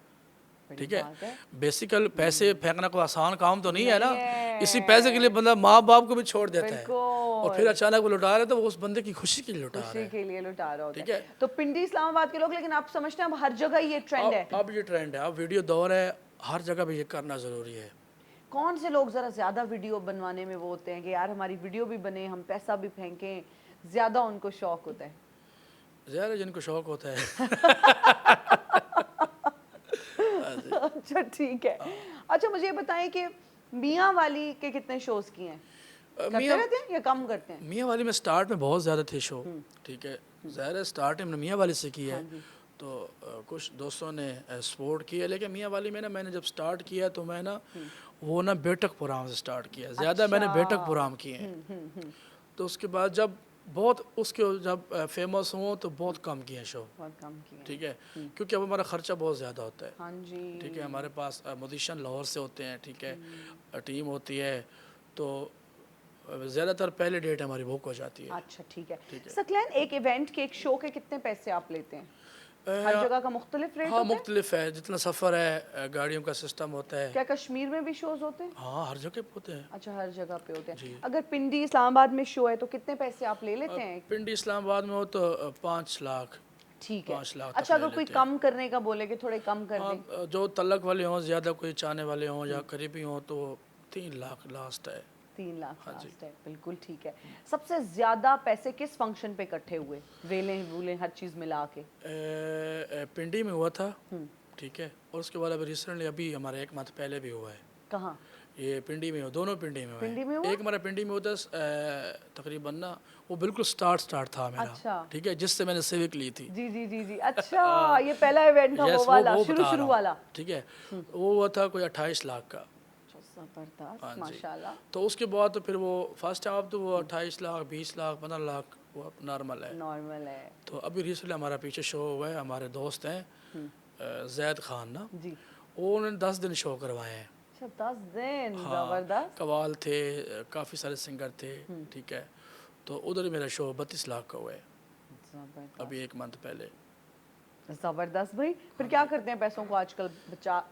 बड़ी ठीक है। बात है। बेसिकल पैसे फेंकना कोई आसान काम तो नहीं है ना। नहीं है। इसी पैसे के लिए बंदा माँ बाप को भी छोड़ देता है बिल्कुल और फिर अचानक वो लुटा रहा है तो वो उस बंदे की खुशी के लिए लुटा रहा खुशी है। के लिए लुटा रहा होता ठीक है है। तो पिंडी इस्लामाबाद के लोग लेकिन आप समझते हैं अब हर जगह ये ट्रेंड है अब ये ट्रेंड है अब वीडियो दौर है हर जगह पे ये करना ज़रूरी है। कौन से लोग जरा ज्यादा वीडियो बनवाने में वो होते हैं कि यार हमारी वीडियो भी बने हम पैसा भी फेंकें ज्यादा उनको शौक होता है ज़्यादा जिनको शौक होता है अच्छा ठीक है। अच्छा मुझे ये बताएं कि मियाँ वाली के कितने शोज किए हैं करते मियाँ रहते हैं या कम करते हैं मियाँ वाली में स्टार्ट में बहुत ज़्यादा थे शो ठीक है। ज़्यादा स्टार्ट हमने मियाँ वाली से किया है तो कुछ दोस्तों ने सपोर्ट किया लेकिन मियाँ वाली में ना मैंने जब स्टार्ट किया तो मैं ना वो ना बेटक प्रोग्राम से स्टार्ट किया ज़्यादा मैंने बेटक प्रोग्राम किए हैं तो उसके बाद जब बहुत उसके जब फेमस हुआ तो बहुत कम किए शो बहुत कम किए ठीक है क्योंकि अब हमारा ख़र्चा बहुत ज़्यादा होता है हाँ जी ठीक है। हमारे पास म्यूजिशियन लाहौर से होते हैं ठीक है टीम होती है तो ज़्यादातर पहले डेट हमारी बुक हो जाती है। अच्छा ठीक है सकलैन एक इवेंट के एक शो के कितने पैसे आप लेते हैं हर जगह का मुख्तलिफ रेट हाँ होता है मुख्तलिफ है जितना सफ़र है गाड़ियों का सिस्टम होता है। क्या कश्मीर में भी शोज होते हैं हाँ हर जगह पे होते हैं। अच्छा हर जगह पे होते हैं अगर पिंडी इस्लामाबाद में शो है तो कितने पैसे आप ले लेते हैं पिंडी इस्लामाबाद में हो तो 5 लाख ठीक है 5 लाख अच्छा तक ले अगर कोई लेते हैं। कम करने का बोले कि थोड़े कम कर दें हाँ, जो तलक वाले हों ज़्यादा कोई चाहने वाले हों या करीबी हों तो 3 लाख लास्ट है। 3 लाख लास्ट है बिल्कुल ठीक है। सबसे ज्यादा पैसे किस फंक्शन पे इकट्ठे हुए वेलें वूलें हर चीज मिला के पिंडी में हुआ था ठीक है और उसके बाद अभी रिसेंटली अभी हमारा 1 मंथ पहले भी हुआ है। कहाँ ये पिंडी में हो दोनों पिंडी में हुआ है। पिंडी में हुआ? एक हमारा पिंडी में होता तकरीबन ना वो बिल्कुल स्टार्ट था मेरा अच्छा। ठीक है जिससे मैंने सिविक ली थी। जी जी जी जी अच्छा ये पहला इवेंट था Yes, वो वाला वो शुरू बता शुरू रहा हूँ, वाला ठीक है वो हुआ था कोई 28 लाख का। जबरदस्त हाँ जी। माशाल्लाह तो उसके बाद तो फिर वो फर्स्ट टाइम अब तो वो 28 लाख 20 लाख 15 लाख वो नॉर्मल है। नॉर्मल है तो अभी रिसेंटली हमारा पीछे शो हुआ है हमारे दोस्त हैं जैद खान ना जी वो उन्होंने 10 दिन शो करवाए हैं। अच्छा 10 दिन हाँ, जबरदस्त कवाल थे काफ़ी सारे सिंगर थे ठीक है तो उधर ही मेरा शो 32 लाख का हुआ है। जबरदस्त। अभी 1 मंथ पहले। जबरदस्त भाई। फिर क्या करते हैं पैसों को आजकल? बचा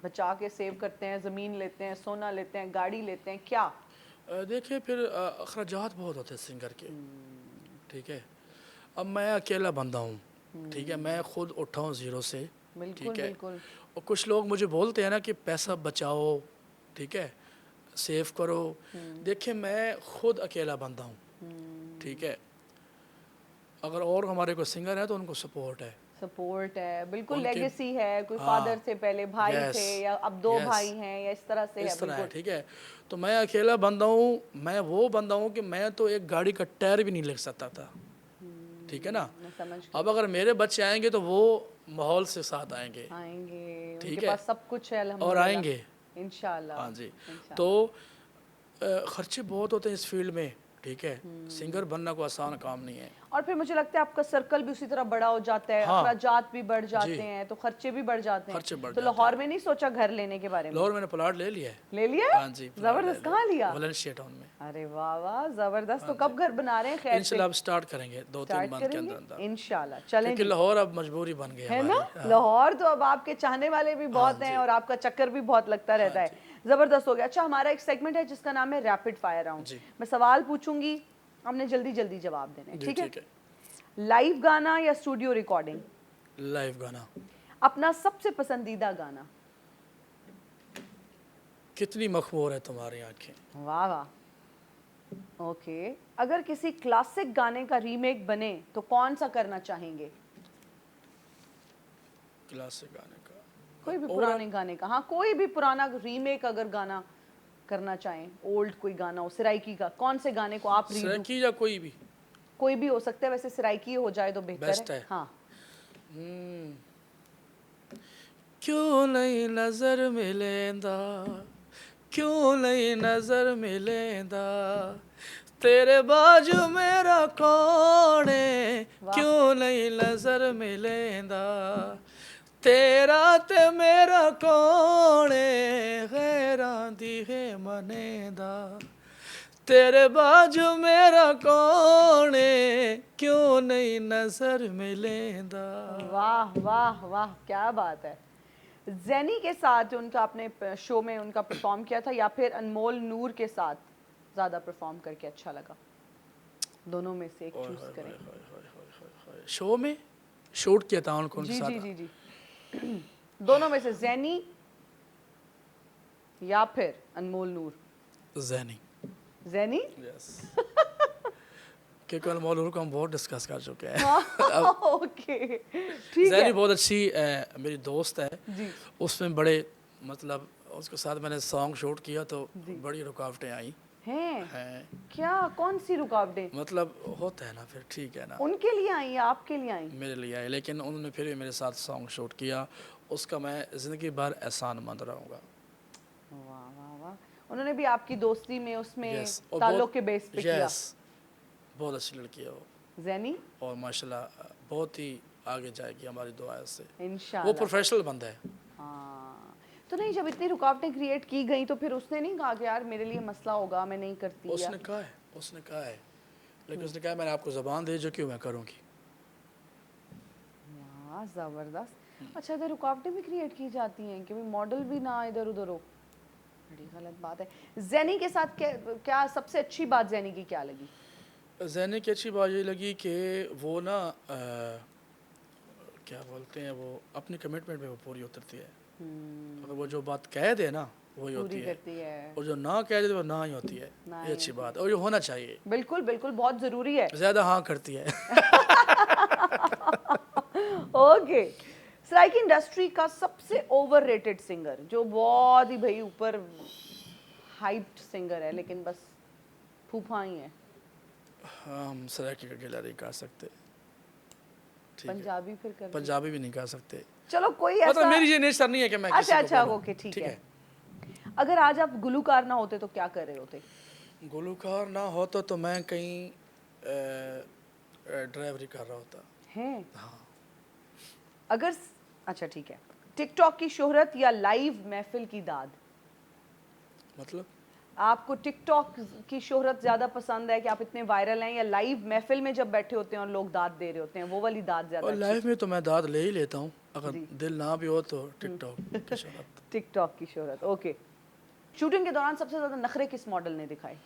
बचा के सेव करते हैं, जमीन लेते हैं, सोना लेते हैं, गाड़ी लेते हैं, क्या? देखिए फिर अखराजात बहुत होते हैं सिंगर के, ठीक है। अब मैं अकेला बंदा हूँ, ठीक है, मैं खुद उठा हूँ ज़ीरो से, बिल्कुल ठीक है। बिल्कुल। और कुछ लोग मुझे बोलते हैं ना कि पैसा बचाओ, ठीक है, सेव करो। देखिए मैं खुद अकेला बंदा हूँ, ठीक है। अगर और हमारे कोई सिंगर है तो उनको सपोर्ट है, सपोर्ट है, बिल्कुल। उनके, लेगेसी है, कोई फादर हाँ, से पहले भाई यस, थे, या अब 2 भाई यस, हैं, या इस तरह से है। इस तरह है, बिल्कुल। ठीक है। तो मैं अकेला बंदा हूँ, मैं वो बंदा हूँ कि मैं तो एक गाड़ी का टायर भी नहीं ले सकता था, ठीक है ना। मैं समझ गई। अब अगर मेरे बच्चे आएंगे तो वो माहौल से साथ आएंगे, आएंगे, उनके ठीक है, पास सब कुछ है और अल्हम्दुलिल्लाह। आएंगे, इंशाल्लाह। हाँ जी। तो इंशाल्लाह। खर्चे बहुत होते हैं इस फील्ड में, ठीक है। सिंगर बनना कोई आसान काम नहीं है। और फिर मुझे लगता है आपका सर्कल भी उसी तरह बड़ा हो जाता है, हाँ अखराजात भी बढ़ जी, जाते हैं, तो खर्चे भी बढ़ जाते हैं। खर्चे बढ़ तो जाते लाहौर हैं। में नहीं सोचा घर लेने के बारे में? लाहौर मैंने प्लाट ले लिया है। ले लिया? हाँ जी, प्लाट ले जबरदस्त। कहाँ लिया? वलेंशिया टाउन में। अरे वाह वाह, जबरदस्त। तो हाँ कब घर बना रहे हैं? खैर से इंशाल्लाह अब स्टार्ट करेंगे 2-3 स्टार्ट मंथ के करेंगे अंदर अंदर, इंशाल्लाह। चलें क्योंकि जी, लाहौर अब मजबूरी बन गई है ना। हमारी। हाँ, लाहौर तो अब आपके चाहने वाले भी हाँ बहुत हैं जी, और आपका चक्कर भी बहुत लगता रहता हाँ है। जी, जबरदस्त हो गया। अच्छा, हमारा एक सेगमेंट है जिसका नाम है रैपिड फायर राउंड। जी मैं सवाल पूछूंगी, हमने जल्दी जल्दी जवाब देने हैं, जी, ठीक है? ठीक है। लाइव गाना या स्टूडियो रिकॉर्डिंग? लाइव गाना। अपना सबसे पसंदीदा गाना? कितनी मखमूर है तुम्हारी आंखें। वाह वाह। ओके। अगर किसी क्लासिक गाने का रीमेक बने तो कौन सा करना चाहेंगे? क्लासिक गाने का कोई भी ओवरऑल, पुराने गाने का, हाँ, कोई भी पुराना रीमेक अगर गाना करना चाहें, ओल्ड कोई गाना हो सिराइकी का, कौन से गाने को आप रीडू? सराकी या कोई भी कोई भी हो सकता है, वैसे सिराइकी हो जाए तो बेहतर बेस्ट है। है। हाँ। क्यों नहीं नजर मिलेंदा, क्यों नहीं नजर मिलेंदा, तेरे बाजू मेरा कौन है, वाह। क्यों नहीं नजर मिलेंदा, तेरा ते मेरा कौन है, गैरां दी है मनेंदा, तेरे बाजू मेरा कौन है, क्यों नहीं नजर मिलेंदा। वाह वाह वाह, क्या बात है। जैनी के साथ उनका आपने शो में उनका परफॉर्म किया था, या फिर अनमोल नूर के साथ ज़्यादा परफॉर्म करके अच्छा लगा? दोनों में से एक चूज करें। शो में शूट किया था उनको उनके जी जी साथ। जी जी। दोनों में से जैनी या फिर अनमोल नूर? जैनी। जैनी। यस, क्योंकि अनमोल नूर को हम बहुत डिस्कस कर चुके हैं। ओके, ठीक जैनी है बहुत अच्छी मेरी दोस्त है, जी। उसमें बड़े मतलब उसके साथ मैंने सॉन्ग शूट किया तो जी। बड़ी रुकावटें आई हैं? हैं, क्या, कौन सी रुकावटें? मतलब होता है ना, फिर ठीक है ना, उनके लिए आई या आपके लिए आई? मेरे लिए आई, लेकिन उन्होंने फिर भी मेरे साथ सॉन्ग शूट किया, उसका मैं ज़िंदगी भर एहसानमंद रहूँगा। वाह वाह वाह। उन्होंने भी आपकी दोस्ती में उसमें यस, और ताल्लुक के बेस पे किया? यस, बहुत अच्छी लड़की है वो, जैनी और माशाल्लाह बहुत ही आगे जाएगी हमारी दुआ से। वो इंशाल्लाह। प्रोफेशनल बंदा है। हाँ, तो नहीं, जब इतनी रुकावटें क्रिएट की गई तो फिर उसने नहीं कहा कि यार मेरे लिए मसला होगा, मैं नहीं करती? या उसने कहा है, लेकिन उसने कहा मैंने आपको ज़बान दी जो क्यों मैं करूँगी। वाह, जबरदस्त। अच्छा, इधर रुकावटें भी क्रिएट की जाती हैं कि भाई मॉडल भी ना इधर उधर हो, बड़ी गलत बात है। जैनी के साथ क्या सबसे अच्छी बात जैनी की क्या लगी? जैनी की अच्छी बात ये लगी कि वो ना क्या बोलते हैं, वो अपनी कमिटमेंट में वो पूरी उतरती है। अगर वो जो बात कह दे ना वही होती पूरी है, करती है। और जो ना कह दे वो ना ही होती है। ना ये ही अच्छी होती बात है, और ये होना चाहिए। बिल्कुल बिल्कुल, बहुत जरूरी है। ज़्यादा हाँ करती है। ओके। सराइकी इंडस्ट्री का सबसे ओवररेटेड सिंगर, जो बहुत ही भाई ऊपर हाइप्ड सिंगर है लेकिन बस फूफा ही है? हम सराइकी का गिला नहीं कर सकते, ठीक है। पंजाबी फिर कर? पंजाबी भी नहीं कर सकते, चलो कोई मतलब ऐसा। मेरी ये नेचर नहीं है कि मैं किसी अच्छा को अच्छा, बोलूं, ओके, ठीक है। अगर आज आप गुलूकार ना होते तो क्या कर रहे होते? गुलूकार ना होता तो मैं कहीं ड्राइवरी कर रहा होता। हैं? हाँ, अगर अच्छा ठीक है, टिकटॉक की शोहरत या लाइव महफिल की दाद? मतलब आपको टिकटॉक की शोहरत ज्यादा पसंद है कि आप इतने वायरल हैं, या लाइव महफिल में जब बैठे होते हैं और लोग दाद दे रहे होते हैं, वो वाली दाद ज्यादा और अच्छी? लाइफ में तो मैं दाद ले ही लेता हूँ, अगर जी। दिल ना भी हो तो टिकटॉक की शोहरत। टिकटॉक की शोहरत, ओके। शूटिंग के दौरान सबसे ज्यादा नखरे किस मॉडल ने दिखाए?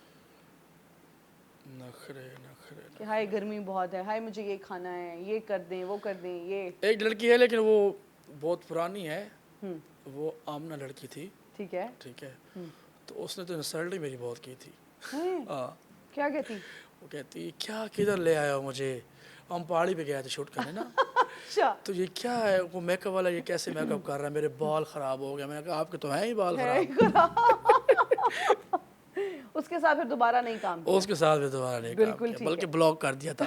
नखरे नखरे कि हाय गर्मी बहुत है, हाय मुझे ये खाना है, ये कर दें, वो कर दें, ये। एक लड़की है लेकिन वो बहुत पुरानी है, हम्म। वो आमना लड़की थी, ठीक है। ठीक है, तो उसने तो इंसल्ट ही मेरी बहुत की थी। हैं? हाँ, क्या कहती? वो कहती क्या किधर ले आया हो मुझे, हम पहाड़ी पे गए थे शूट करने ना, अच्छा। तो ये क्या है, वो मेकअप वाला ये कैसे मेकअप कर रहा है, मेरे बाल खराब हो गए। मैंने कहा आपके तो हैं ही बाल है खराब। उसके साथ फिर दोबारा नहीं काम किया? उसके साथ भी दोबारा नहीं काम बिल्कुल किया, ठीक बल्कि है। ब्लॉक कर दिया था।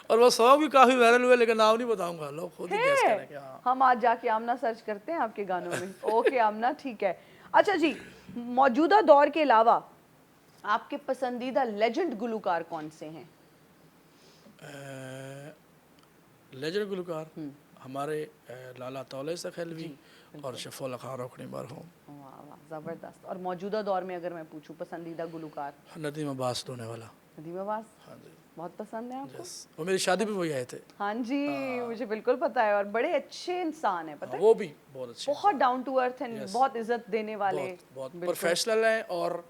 और वो सॉन्ग भी काफी वायरल हुए, लेकिन नाम नहीं बताऊंगा, लोग खुद ही गेस है। करेंगे। हाँ, हम आज जाके आमना सर्च करते हैं आपके गानों में। ओके आमना, ठीक है। अच्छा जी, मौजूदा दौर के अलावा आपके पसंदीदा लेजेंड गुलूकार कौन से हैं? लेजेंड गुलकार हमारे लाला तौले सखलवी और शफोला खान रोकनी मरहूम। वाह वाह, जबरदस्त। और मौजूदा दौर में अगर मैं पूछूं पसंदीदा गुलूकार? नदीम अब्बास होने वाला। नदीम अब्बास हाँ जी, बहुत पसंद है आपको? यस, वो मेरी शादी पे वही आए थे। हाँ जी, मुझे बिल्कुल पता है। और बड़े अच्छे इंसान है, पता हाँ, है? वो भी बहुत अच्छे बहुत इंसान, down to earth and Yes. बहुत इज्जत देने वाले। बहुत बहुत बिल्कुल। प्रोफेशनल हैं और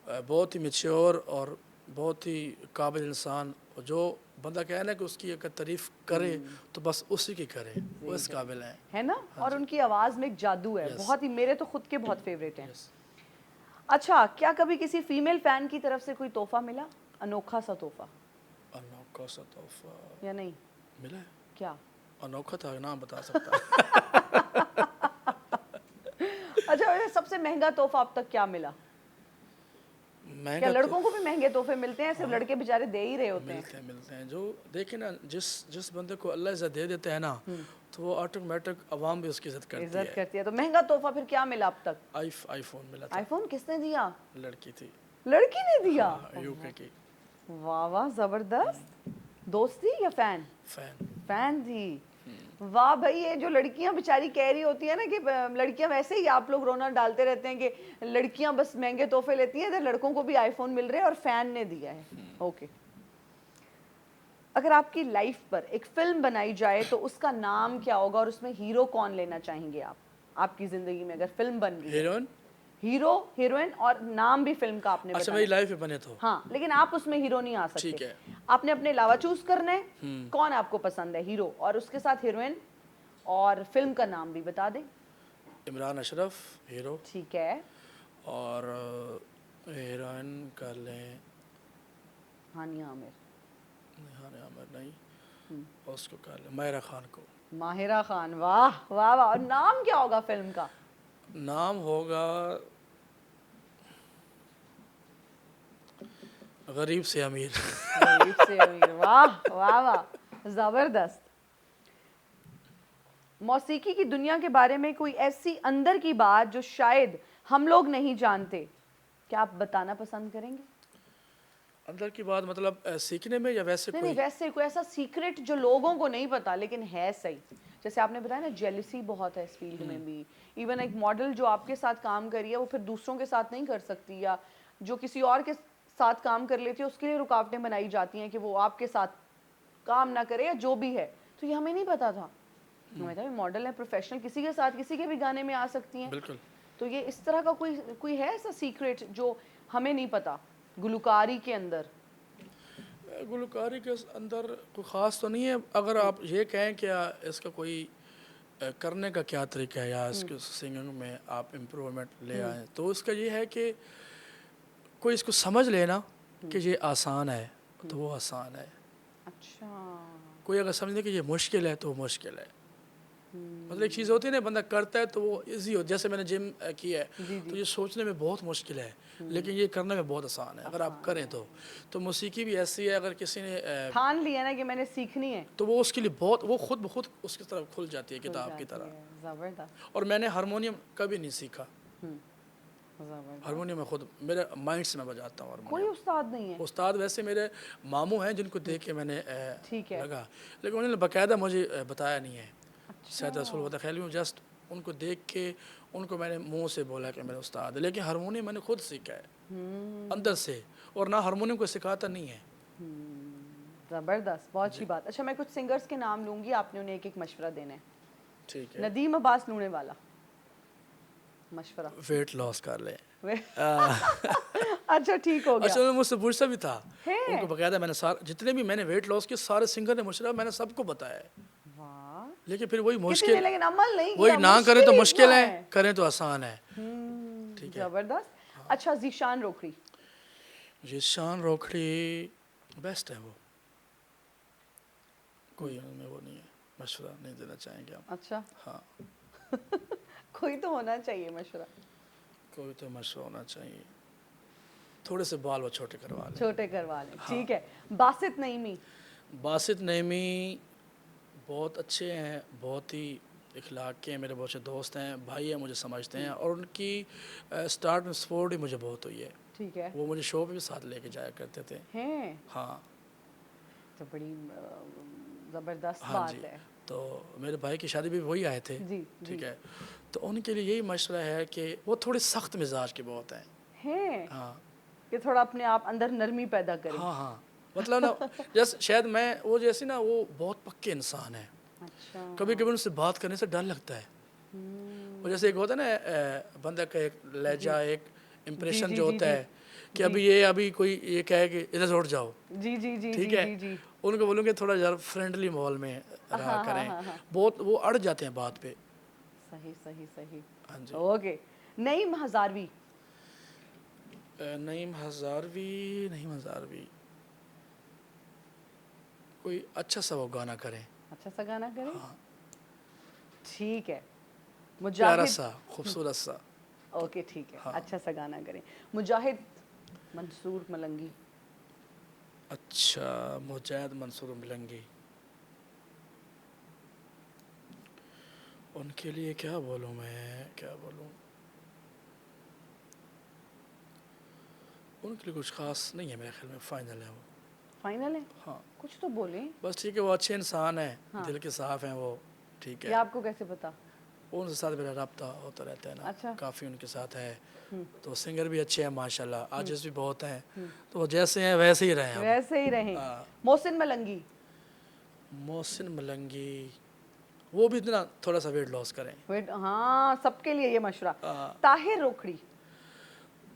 बहुत ही मेच्योर और बहुत ही काबिल इंसान। जो बंदा कहे ना कि उसकी अगर तारीफ करे तो बस उसी की करे, वो इस काबिल हैं। है ना? और उनकी आवाज में एक जादू है, Yes. बहुत ही। मेरे तो खुद के बहुत फेवरेट हैं। यस, अच्छा, क्या कभी किसी फीमेल फैन की तरफ से कोई तोहफा मिला, अनोखा सा तोहफा, अनोखा सा तोहफा या नहीं? मिला है। क्या? अनोखा था, नाम बता सकता। अच्छा, वैसे सबसे महंगा तोहफा अब तक क्या मिला? क्या महंगा तो लड़कों को भी महंगे तोहफे मिलते हैं? सिर्फ लड़के बेचारे दे ही रहे होते हैं। मिलते हैं। जो देखिए ना, जिस जिस बंदे को अल्लाह इज्जत दे देता है ना, तो वो ऑटोमेटिक अवाम भी उसकी इज्जत करती इज्जत है। करती है। तो महंगा तोहफा फिर क्या मिला अब तक? आईफोन मिला था, आईफोन किसने दिया? लड़की थी, लड़की ने दिया? यूके की वाह वाह, जबरदस्त। दोस्ती या फैन? फैन। फैन थी। वाह भाई, ये जो लड़कियां बेचारी कह रही होती है ना कि लड़कियां, वैसे ही आप लोग रोना डालते रहते हैं कि लड़कियां बस महंगे तोहफे लेती हैं, इधर लड़कों को भी आईफोन मिल रहे हैं और फैन ने दिया है। ओके। अगर आपकी लाइफ पर एक फिल्म बनाई जाए तो उसका नाम क्या होगा और उसमें हीरो कौन लेना चाहेंगे आप? आपकी जिंदगी में अगर फिल्म बन रही है, हीरोइन। हीरो हीरोइन और नाम भी फिल्म का आपने अच्छा, बताया। मेरी लाइफ में बने तो हाँ, लेकिन आप उसमें हीरो नहीं आ सकते। ठीक है। आपने अपने अलावा चूज करना है कौन आपको पसंद है, हीरो और उसके साथ हीरोइन, और फिल्म का नाम भी बता दें। इमरान अशरफ हीरो, ठीक है। और हीरोइन कर लें हानिया आमिर। निहार आमिर नहीं, उसको कर लें माहिरा खान को। माहिरा खान, वाह वाह वाह। और नाम क्या होगा फिल्म का? नाम होगा गरीब से अमीर। गरीब से अमीर, वाह वाह वाह, जबरदस्त। मौसीकी की दुनिया के बारे में कोई ऐसी अंदर की बात जो शायद हम लोग नहीं जानते, क्या आप बताना पसंद करेंगे? अंदर की बात मतलब सीखने में या वैसे नहीं कोई? नहीं, वैसे कोई ऐसा सीक्रेट जो लोगों को नहीं पता लेकिन है सही। जैसे आपने बताया ना, जेलिसी बहुत है इस फील्ड में भी। इवन एक मॉडल जो आपके साथ काम करी है वो फिर दूसरों के साथ नहीं कर सकती, या जो किसी और के साथ काम कर लेती है उसके लिए रुकावटें बनाई जाती हैं कि वो आपके साथ काम ना करे या जो भी है। तो ये हमें नहीं पता था। हमें था मॉडल है, प्रोफेशनल, किसी के साथ किसी के भी गाने में आ सकती हैं। बिल्कुल। तो ये इस तरह का कोई कोई है ऐसा सीक्रेट जो हमें नहीं पता गुलकारी के अंदर? गुलकारी के अंदर कोई ख़ास तो नहीं है। अगर आप ये कहें कि इसका कोई करने का क्या तरीका है या इसके सिंगिंग में आप इम्प्रूवमेंट ले आएँ, तो उसका ये है कि कोई इसको समझ लेना कि ये आसान है तो वो आसान है। अच्छा। कोई अगर समझे कि ये मुश्किल है तो वो मुश्किल है। मतलब एक चीज़ होती है ना, बंदा करता है तो वो इजी हो। जैसे मैंने जिम किया है तो ये सोचने में बहुत मुश्किल है लेकिन ये करने में बहुत आसान है अगर आप करें तो मौसीकी भी ऐसी है, अगर किसी ने ठान लिया ना कि मैंने सीखनी है, तो वो उसके लिए बहुत, वो खुद ब खुद उसकी तरफ खुल जाती है किताब की तरह। जबरदस्त। और मैंने हारमोनियम कभी नहीं सीखा। जबरदस्त। हारमोनियम में खुद मेरे माइंड से मैं बजाता हूँ कोई हारमोनियम। उस्ताद नहीं है? उस्ताद वैसे मेरे मामू हैं जिनको देख के मैंने ठीक है। लगा, लेकिन उन्होंने बाकायदा मुझे बताया नहीं है। सैयद रसूल वदा खैली, जस्ट उनको देख के उनको मैंने मुंह से बोला कि मेरा उस्ताद है, लेकिन हारमोनियम मैंने खुद सीखा है अंदर से, और ना हारमोनियम को सिखाता नहीं है। ज़बरदस्त, बहुत अच्छी बात। अच्छा, मैं कुछ सिंगर्स के नाम लूँगी, आपने उन्हें एक एक मशवरा देना है। ठीक है। नदीम अब्बास लूने वाला मशवरा। वेट लॉस कर ले। अच्छा, ठीक हो अच्छा, गया। उन्होंने मुझसे पूछा भी था, है? उनको बकायदा मैंने सारे जितने भी मैंने वेट लॉस के सारे सिंगर ने मशवरा मैंने सबको बताया है, वाह, लेकिन फिर वही किसी ने मुश्किल, लेकिन अमल नहीं वही किया, ना करें तो ही मुश्किल इतना है, करें तो आसान है। ठीक है। जबरदस्त। अच्छा, जीशान रोखड़ी। जिशान रोखड़ी बेस्ट है वो, कोई उनमें वो नहीं है, मशवरा नहीं देना चाहेंगे हम। अच्छा, हाँ, कोई तो होना चाहिए मशवरा। कोई तो मशवरा होना चाहिए, थोड़े से बाल वो छोटे करवा लें। छोटे करवा लें, हाँ। ठीक है। बासित नईमी। बासित नईमी बहुत अच्छे हैं, बहुत ही इखलाक के हैं, मेरे बहुत से दोस्त हैं, भाई हैं, मुझे समझते हैं, और उनकी स्टार्ट में सपोर्ट ही मुझे बहुत हुई है। ठीक है। वो मुझे शो पे भी साथ लेके जाया करते थे। हैं, हाँ तो बड़ी ज़बरदस्त हाँ बात जी, है। तो मेरे भाई की शादी भी वही आए थे। जी, ठीक जी। है, तो उनके लिए यही मशवरा है कि वो थोड़े सख्त मिजाज के बहुत हैं। हैं हाँ कि थोड़ा अपने आप अंदर नरमी पैदा करें। हाँ हाँ, मतलब ना, जैसे शायद मैं वो जैसे ना, वो बहुत पक्के इंसान है, अच्छा। कभी कभी उनसे बात करने से डर लगता है। वो जैसे एक होता है ना, बंदा का एक लहजा, एक जी, इम्प्रेशन जी, जो जी, होता जी। है कि अभी कोई ये कहे कि इधर से उठ जाओ, जी, जी, जी, ठीक जी, है, जी, जी। उनको बोलूँगे थोड़ा यार फ्रेंडली माहौल में रहा हाँ, हाँ, करें, हाँ, हाँ। बहुत वो अड़ जाते हैं बात पे। सही, सही, सही। हाँ जी। ओके। नईम हजारवी। नईम हजारवी कोई अच्छा सा वो गाना करें, अच्छा सा गाना करें, हाँ, ठीक है। प्यारा मुजाहिद। सा, खूबसूरत सा। ओके, ठीक है, हाँ, अच्छा सा गाना करें। मुजाहिद मंसूर मलंगी। अच्छा, मुजाहिद मंसूर मिलंगी, उनके लिए क्या बोलूँ मैं, क्या बोलूँ, उनके लिए कुछ खास नहीं है मेरे ख्याल में, फाइनल है वो। फाइनल है? हाँ, कुछ तो बोलें। बस ठीक है, वो अच्छे इंसान हैं, हाँ। दिल के साफ़ हैं वो, ठीक ये है, आपको कैसे पता? उनके साथ मेरा रब्ता होता रहता है ना, अच्छा। काफ़ी उनके साथ है, हम्म, तो सिंगर भी अच्छे हैं माशाल्लाह, आर्टिस्ट भी बहुत हैं, तो वो जैसे हैं वैसे ही रहें अब। वैसे ही रहें। हाँ, मोहसिन मलंगी। मोहसिन मलंगी, वो भी इतना थोड़ा सा वेट लॉस करें। वेट, हाँ, सबके लिए ये मशवरा। हाँ, ताहिर रोखड़ी।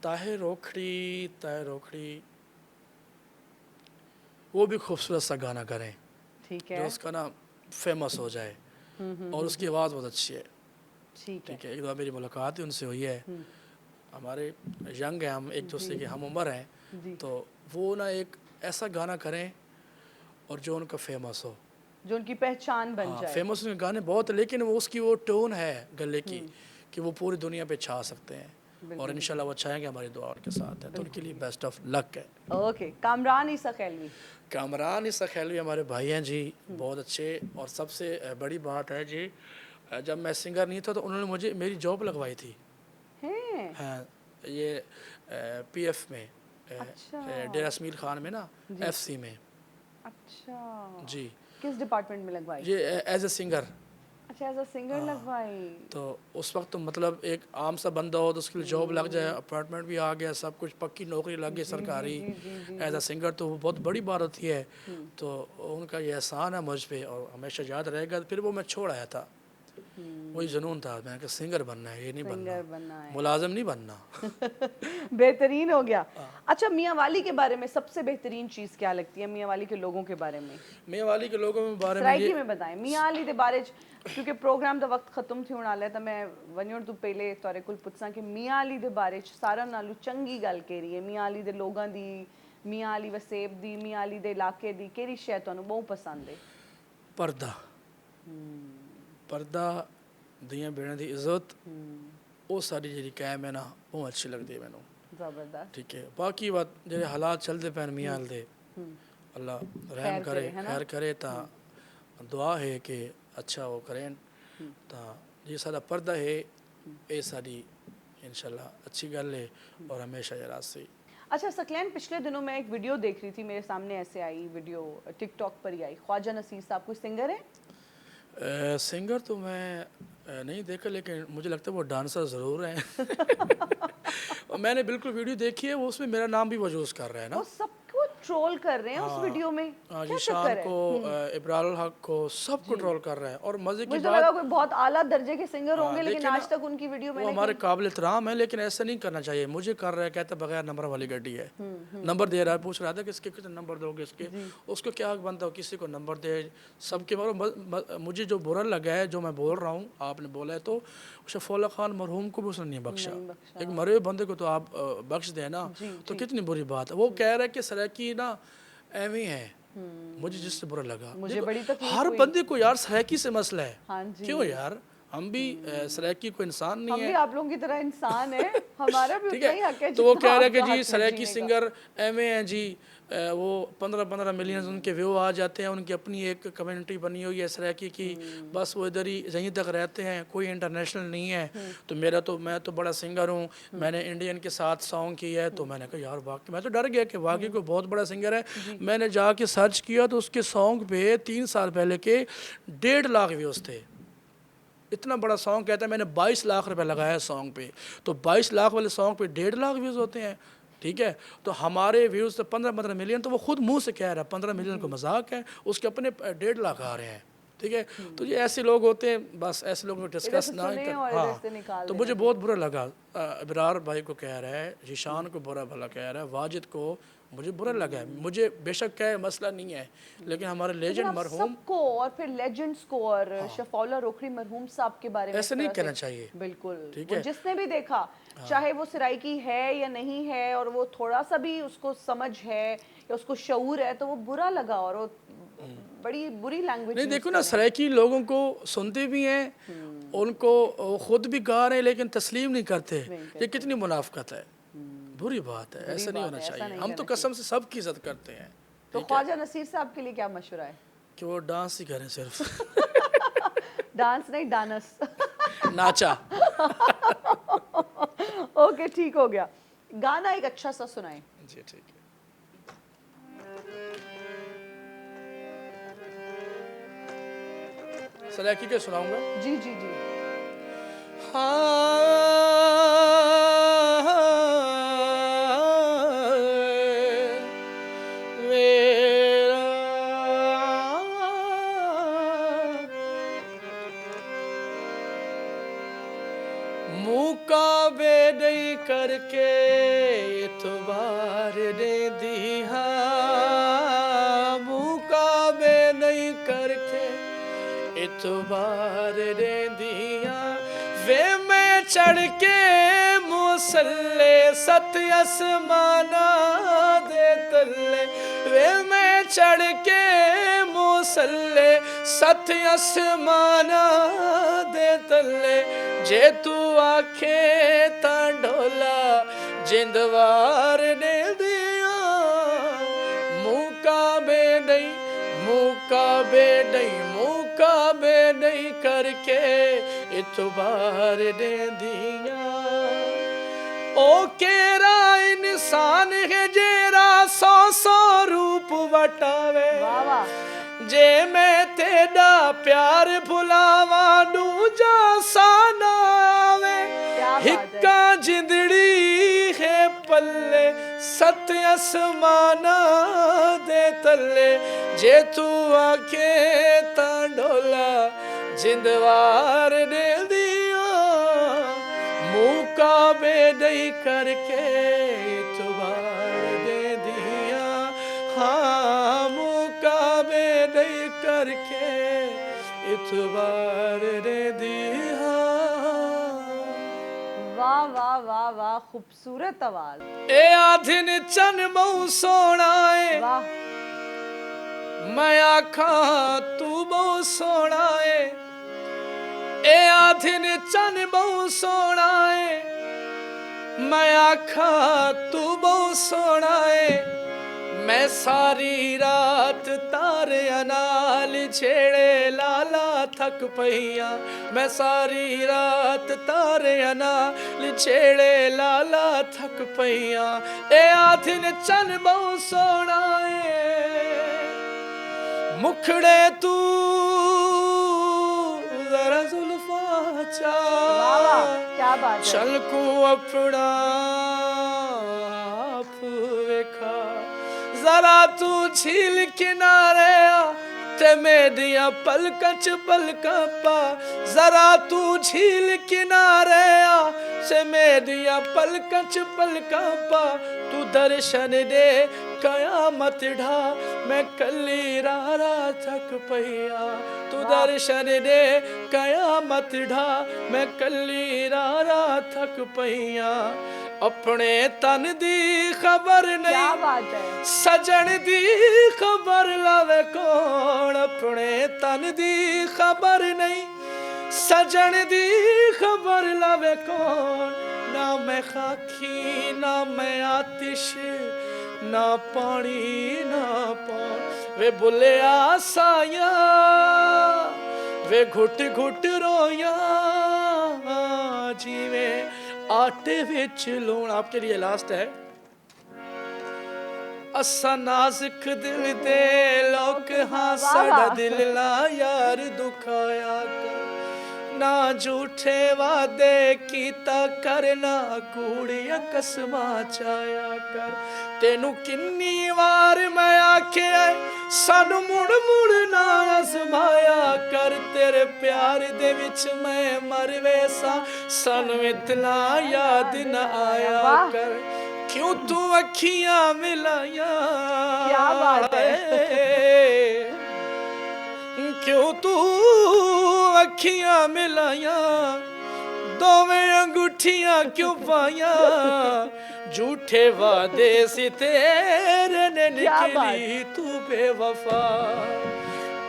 ताहिर रोखड़ी वो भी खूबसूरत सा गाना करें, ठीक जो है। उसका ना फेमस हो जाए, और उसकी आवाज़ बहुत अच्छी है। ठीक है। ठीक है, एक बार मेरी मुलाकात ही उनसे हुई है, हमारे यंग हैं हम, एक दूसरे के हम उम्र हैं, जी। तो वो ना एक ऐसा गाना करें और जो उनका फेमस हो। जो उनकी पहचान बन हाँ, जाए। फेमस उनके गाने बहुत है, लेकिन वो उसकी वो टोन है गले की कि वो पूरी दुनिया पे छा सकते हैं, और इंशाल्लाह वो छाएंगे, हमारी दुआ उनके साथ है, तो उनके लिए बेस्ट ऑफ लक है। ओके। कामरान ईसा खैलवी। कामरान इसा खैलवी हमारे भाई हैं जी, बहुत अच्छे, और सबसे बड़ी बात है जी, जब मैं सिंगर नहीं था तो उन्होंने मुझे मेरी जॉब लगवाई थी। हैं? हाँ, ये पीएफ में, अच्छा। डेरा इसमाइल खान में ना, जी। एफसी में। अच्छा, जी, किस डिपार्टमेंट में लगवाई? ये एज ए सिंगर। अच्छा, एज अ सिंगर लगवाई। तो उस वक्त तो मतलब एक आम सा बंदा हो तो उसके लिए जॉब लग जाए, अपार्टमेंट भी आ गया, सब कुछ, पक्की नौकरी लग गई जी, जी, सरकारी, जी, जी, जी, एज जी। अ सिंगर, तो वो बहुत बड़ी बात होती है। तो उनका ये एहसान है मुझ पे, और हमेशा याद रहेगा। फिर वो मैं छोड़ आया था, वही जुनून था, मैंने कहा सिंगर बनना है, ये नहीं बनना, सिंगर बनना है। मुलाजिम नहीं बनना। बेहतरीन हो गया। अच्छा, मियाँ वाली के बारे में सबसे बेहतरीन चीज़ क्या लगती है, मियाँ वाली के लोगों के बारे में? मियाँ वाली के लोगों के बारे में सराइकी ये, में बताएं मियाँ वाली दे बारे च, क्योंकि प्रोग्राम दा वक्त खत्म थी होने वाला है, तो मैं वनियों तू पहले तोरे कुल पुछां कि मियाँ वाली दे बारे च सारा नालू चंगी गल केरी है, मियाँ वाली दे लोगां दी, मियाँ वाली वसेब दी, मियाँ वाली दे इलाके दी, केरी शै तुहानू बहुत पसंद है? पर्दा, पर्दा, दियां भेड़ां दी इज्जत, वो सारी जी कायम है ना, बहुत अच्छी लगती है मैनू। जबरदस्त। ठीक है, बाकी बात जेह्ड़े हालात चलते पैन मियाँ दे, अल्लाह रहम खैर करे, करे, है ना? खैर करे, ता दुआ है कि अच्छा वो करें, ता ये सारा पर्दा है, ये सारी इंशाल्लाह अच्छी गल है, और हमेशा ये रास्ते। अच्छा सकलैन, पिछले दिनों मैं एक वीडियो देख रही थी, मेरे सामने ऐसे आई वीडियो, टिकटॉक पर ही आई, ख्वाजा नसीर साहब कोई सिंगर है? सिंगर तो मैं नहीं देखा, लेकिन मुझे लगता है वो डांसर ज़रूर हैं। और मैंने बिल्कुल वीडियो देखी है, वो उसमें मेरा नाम भी वो यूज़ कर रहा है ना। वो सबको ट्रोल कर रहे हैं उस वीडियो में, क्या जीशान चक्कर है? को, इब्रारुल हक को, सबको ट्रोल कर रहे हैं। और मज़े की मुझे तो बात, लगा कोई बहुत आला दर्जे के सिंगर होंगे, लेकिन देखिए ना, आज तक उनकी वीडियो वो मैंने हमारे काबिल एहतराम है, लेकिन ऐसा नहीं करना चाहिए। मुझे कर रहा है, कहता बगैर नंबर वाली गाड़ी है, नंबर दे रहा है, पूछ रहा था किसके कितने नंबर दोगे इसके, उसको क्या हक बनता हो किसी को नंबर दे सबके। मगर मुझे जो बुरा लगा है, जो मैं बोल रहा हूँ, आपने बोला है, तो शफौला खान मरहूम को भी उसने नहीं बख्शा। एक मरे हुए बंदे को तो आप बख्श दें ना, तो कितनी बुरी बात है। वो कह रहा है कि सराकी ना एवं है। मुझे जिससे बुरा लगा, मुझे बड़ी तकलीफ हर हुई। बंदे को यार सराकी से मसला है। हाँ जी, क्यों यार, हम भी सराकी को इंसान हम नहीं भी है, आप लोगों की तरह इंसान है, हमारा भी ठीक उतना ही हक है है। तो वो जितना कह रहा है कि आपका जी हक है सराकी जीने का। सिंगर एमए हैं जी, वो 15-15 मिलियन उनके व्यू आ जाते हैं, उनकी अपनी एक कम्युनिटी बनी हुई है सराकी की, बस वो इधर ही यहीं तक रहते हैं, कोई इंटरनेशनल नहीं है। तो मैं तो बड़ा सिंगर हूँ, मैंने इंडियन के साथ सॉन्ग किया है। तो मैंने कहा यार वाकई, मैं तो डर गया कि वाकई कोई बहुत बड़ा सिंगर है। मैंने जाके सर्च किया तो उसके सॉन्ग पे 3 साल पहले के 1.5 लाख व्यूज़ थे। इतना बड़ा सॉन्ग, कहता है मैंने 22 लाख रुपए लगाया सॉन्ग पे, तो 22 लाख वाले सॉन्ग पे 1.5 लाख व्यूज़ होते हैं, ठीक है। तो हमारे व्यूज़ तो 15-15 मिलियन, तो वो खुद मुंह से कह रहा है 15 मिलियन को मजाक है, उसके अपने 1.5 लाख आ रहे हैं, ठीक है। तो ये ऐसे लोग होते हैं, बस ऐसे लोगों को इधर डिस्कस से ना सुने कर। और इधर से निकाल तो देना मुझे बहुत बुरा लगा। इब्रार भाई को कह रहा है, जीशान को बुरा भला कह रहा है, वाजिद को, मुझे बुरा लगा है। मुझे बेशक क्या है, मसला नहीं है, लेकिन हमारे लेकिन लेजेंड आप मरहूम सबको और फिर लेजेंड्स को और शफौला रोखड़ी मरहूम साहब के बारे में ऐसे इस नहीं तरह कहना से- चाहिए, बिल्कुल, ठीक वो है। जिसने भी देखा, चाहे वो सराइकी है या नहीं है, और वो थोड़ा सा भी उसको समझ है या उसको शऊर है, तो वो बुरा लगा और वो बड़ी बुरी लैंग्वेज नहीं यूज देखो कर ना, रहे हैं। सराइकी लोगों को सुनते भी हैं, उनको खुद भी गा रहे हैं, लेकिन तस्लीम नहीं करते। ये कितनी मुनाफकत है, बुरी बात है, बुरी ऐसा नहीं बात होना है, ऐसा चाहिए। नहीं हम तो कहना कसम से सबकी इज्जत करते हैं, तो ठीक है, ख्वाजा नसीर साहब के लिए क्या मशवरा है? कि वो डांस ही करें सिर्फ। डांस नहीं, डानस। नाचा। ओके, ठीक हो गया। गाना एक अच्छा सा सुनाएं। जी ठीक है। सराइकी के सुनाऊंगा। जी जी जी। मुकाबे करके इतबार दे दिया, मुकाबे नहीं करके इतबार दे दिया, वे मैं चढ़ के मुसल्ले सत्य आसमाना दे तल्ले, वे मैं चढ़ के मुसल्ले सत्य आसमाना दे तल्ले, जे तू आखे ता ढोला जिंदवार ने दिया, मुकाबे नहीं, मुकाबे नहीं, मुकाबे नहीं करके इतबार दे दिया। ओ केरा इंसान है जेरा 100 रूप वटावे, वाह वाह, जे मैं तेरा प्यार भुलावा दूजा साना आवे, क्या बात है। हिक्का जिंदड़ी है पल्ले सत्य आसमाना दे तल्ले, जे तू आखे ता ढोला जिंदवार दे दिया, मुकाबे नहीं करके इतबार दे दिया, हाँ मुकाबे नहीं करके इतबार दे दिया। वाह वाह वाह वाह, खूबसूरत आवाज। ए आधिन चन बहु सोना है, वाह, मैं आखा तू बहु सोना है, ए आधिन चन बहु सोना है, मैं आखा तू बहु सोना है, मैं सारी रात तारे नाल छेड़े लाला थक पईया, मैं सारी रात तारे नाल छेड़े लाला थक पईया, ए आधिन चन बहु सोना है, मुखड़े तू जरा जुल्फा वाह वाह, क्या बात है। चल को अपना आप वेखा जरा तू झील किनारे आ ते मेरिया पलकां च पलकां पा जरा तू झील किनारे आ ते मेरिया पलकां च पलकां पा तू दर्शन दे कयामत ढा मैं कली रारा थक पईया तू दर्शन दे कयामत ढा मैं कली रारा थक पईया अपने तन दी खबर क्या नहीं बात है। सजन दी खबर लावे कौन अपने तन दी खबर नहीं सजन दी खबर लावे कौन ना मैं खाकी ना मैं आतिश ना पानी ना पान वे बुलिया साया वे घुट घुट रोया जीवे आटे विच लूण आपके लिए लास्ट है असा नाजुक दिल दे लोक हाँ साड़ा दिल ला यार दुखाया कर ना झूठे वादे कीता करना कूड़िया कसमा चाया कर तेनू किन्नी वार मैं आख्या सानू मुड़ मुड़ ना आजमाया कर तेरे प्यार दे विच मैं मर वैसा सानू इतना याद न आया कर क्यों तू अखियां मिलाया क्या बात है। क्यों तू अखियां मिलाया दोवें अंगूठियां क्यों पाया झूठे वादे से तेरे ने निकली तू बेवफा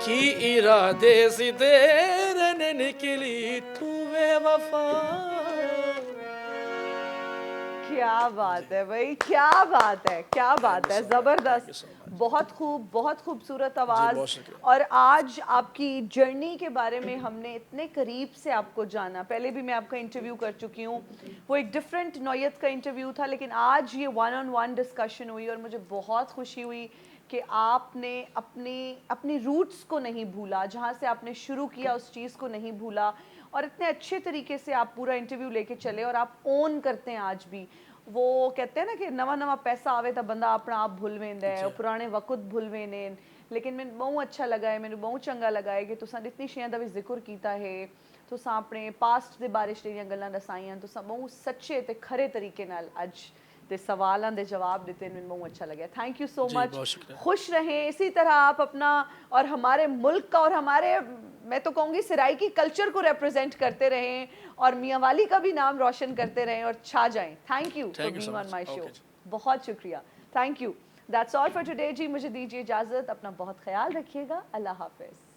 की इरादे से तेरे ने निकली तू बेवफा क्या बात है भाई, क्या बात है, क्या बात है, जबरदस्त, बहुत खूब, बहुत खूबसूरत आवाज। और आज आपकी जर्नी के बारे में हमने इतने करीब से आपको जाना। पहले भी मैं आपका इंटरव्यू कर चुकी हूँ, वो एक डिफरेंट नौयत का इंटरव्यू था, लेकिन आज ये वन ऑन वन डिस्कशन हुई और मुझे बहुत खुशी हुई कि आपने अपनी रूट्स को नहीं भूला, जहाँ से आपने शुरू किया उस चीज़ को नहीं भूला, और इतने अच्छे तरीके से आप पूरा इंटरव्यू लेके चले और आप ओन करते हैं आज भी। वो कहते हैं ना कि नवा नवा पैसा आवे तो बंदा अपना आप भूल वेंदा है, पुराने वक्त भूल वेंदे हैं। लेकिन मैंने बहुत अच्छा लगा है, मैंने बहुत चंगा लगा है कि तुसां इतनी शेयां दा भी जिक्र कीता है, तुसां अपने पास्ट दे बारे च जेहड़ियां गल्लां दसाइयां, तुसां बहुत सच्चे ते खरे तरीके नाल अज दे सवालों के जवाब देते हैं, बहुत अच्छा लगा। थैंक यू सो मच, खुश रहें इसी तरह आप अपना और हमारे मुल्क का और हमारे, मैं तो कहूँगी सराइकी कल्चर को रिप्रेजेंट करते रहें और मियाँ वाली का भी नाम रोशन करते रहें और छा जाएं। Thank you for being on my show, बहुत शुक्रिया, thank you. That's all for today जी, मुझे दीजिए इजाज़त, अपना बहुत ख्याल रखिएगा, अल्लाह हाफिज़।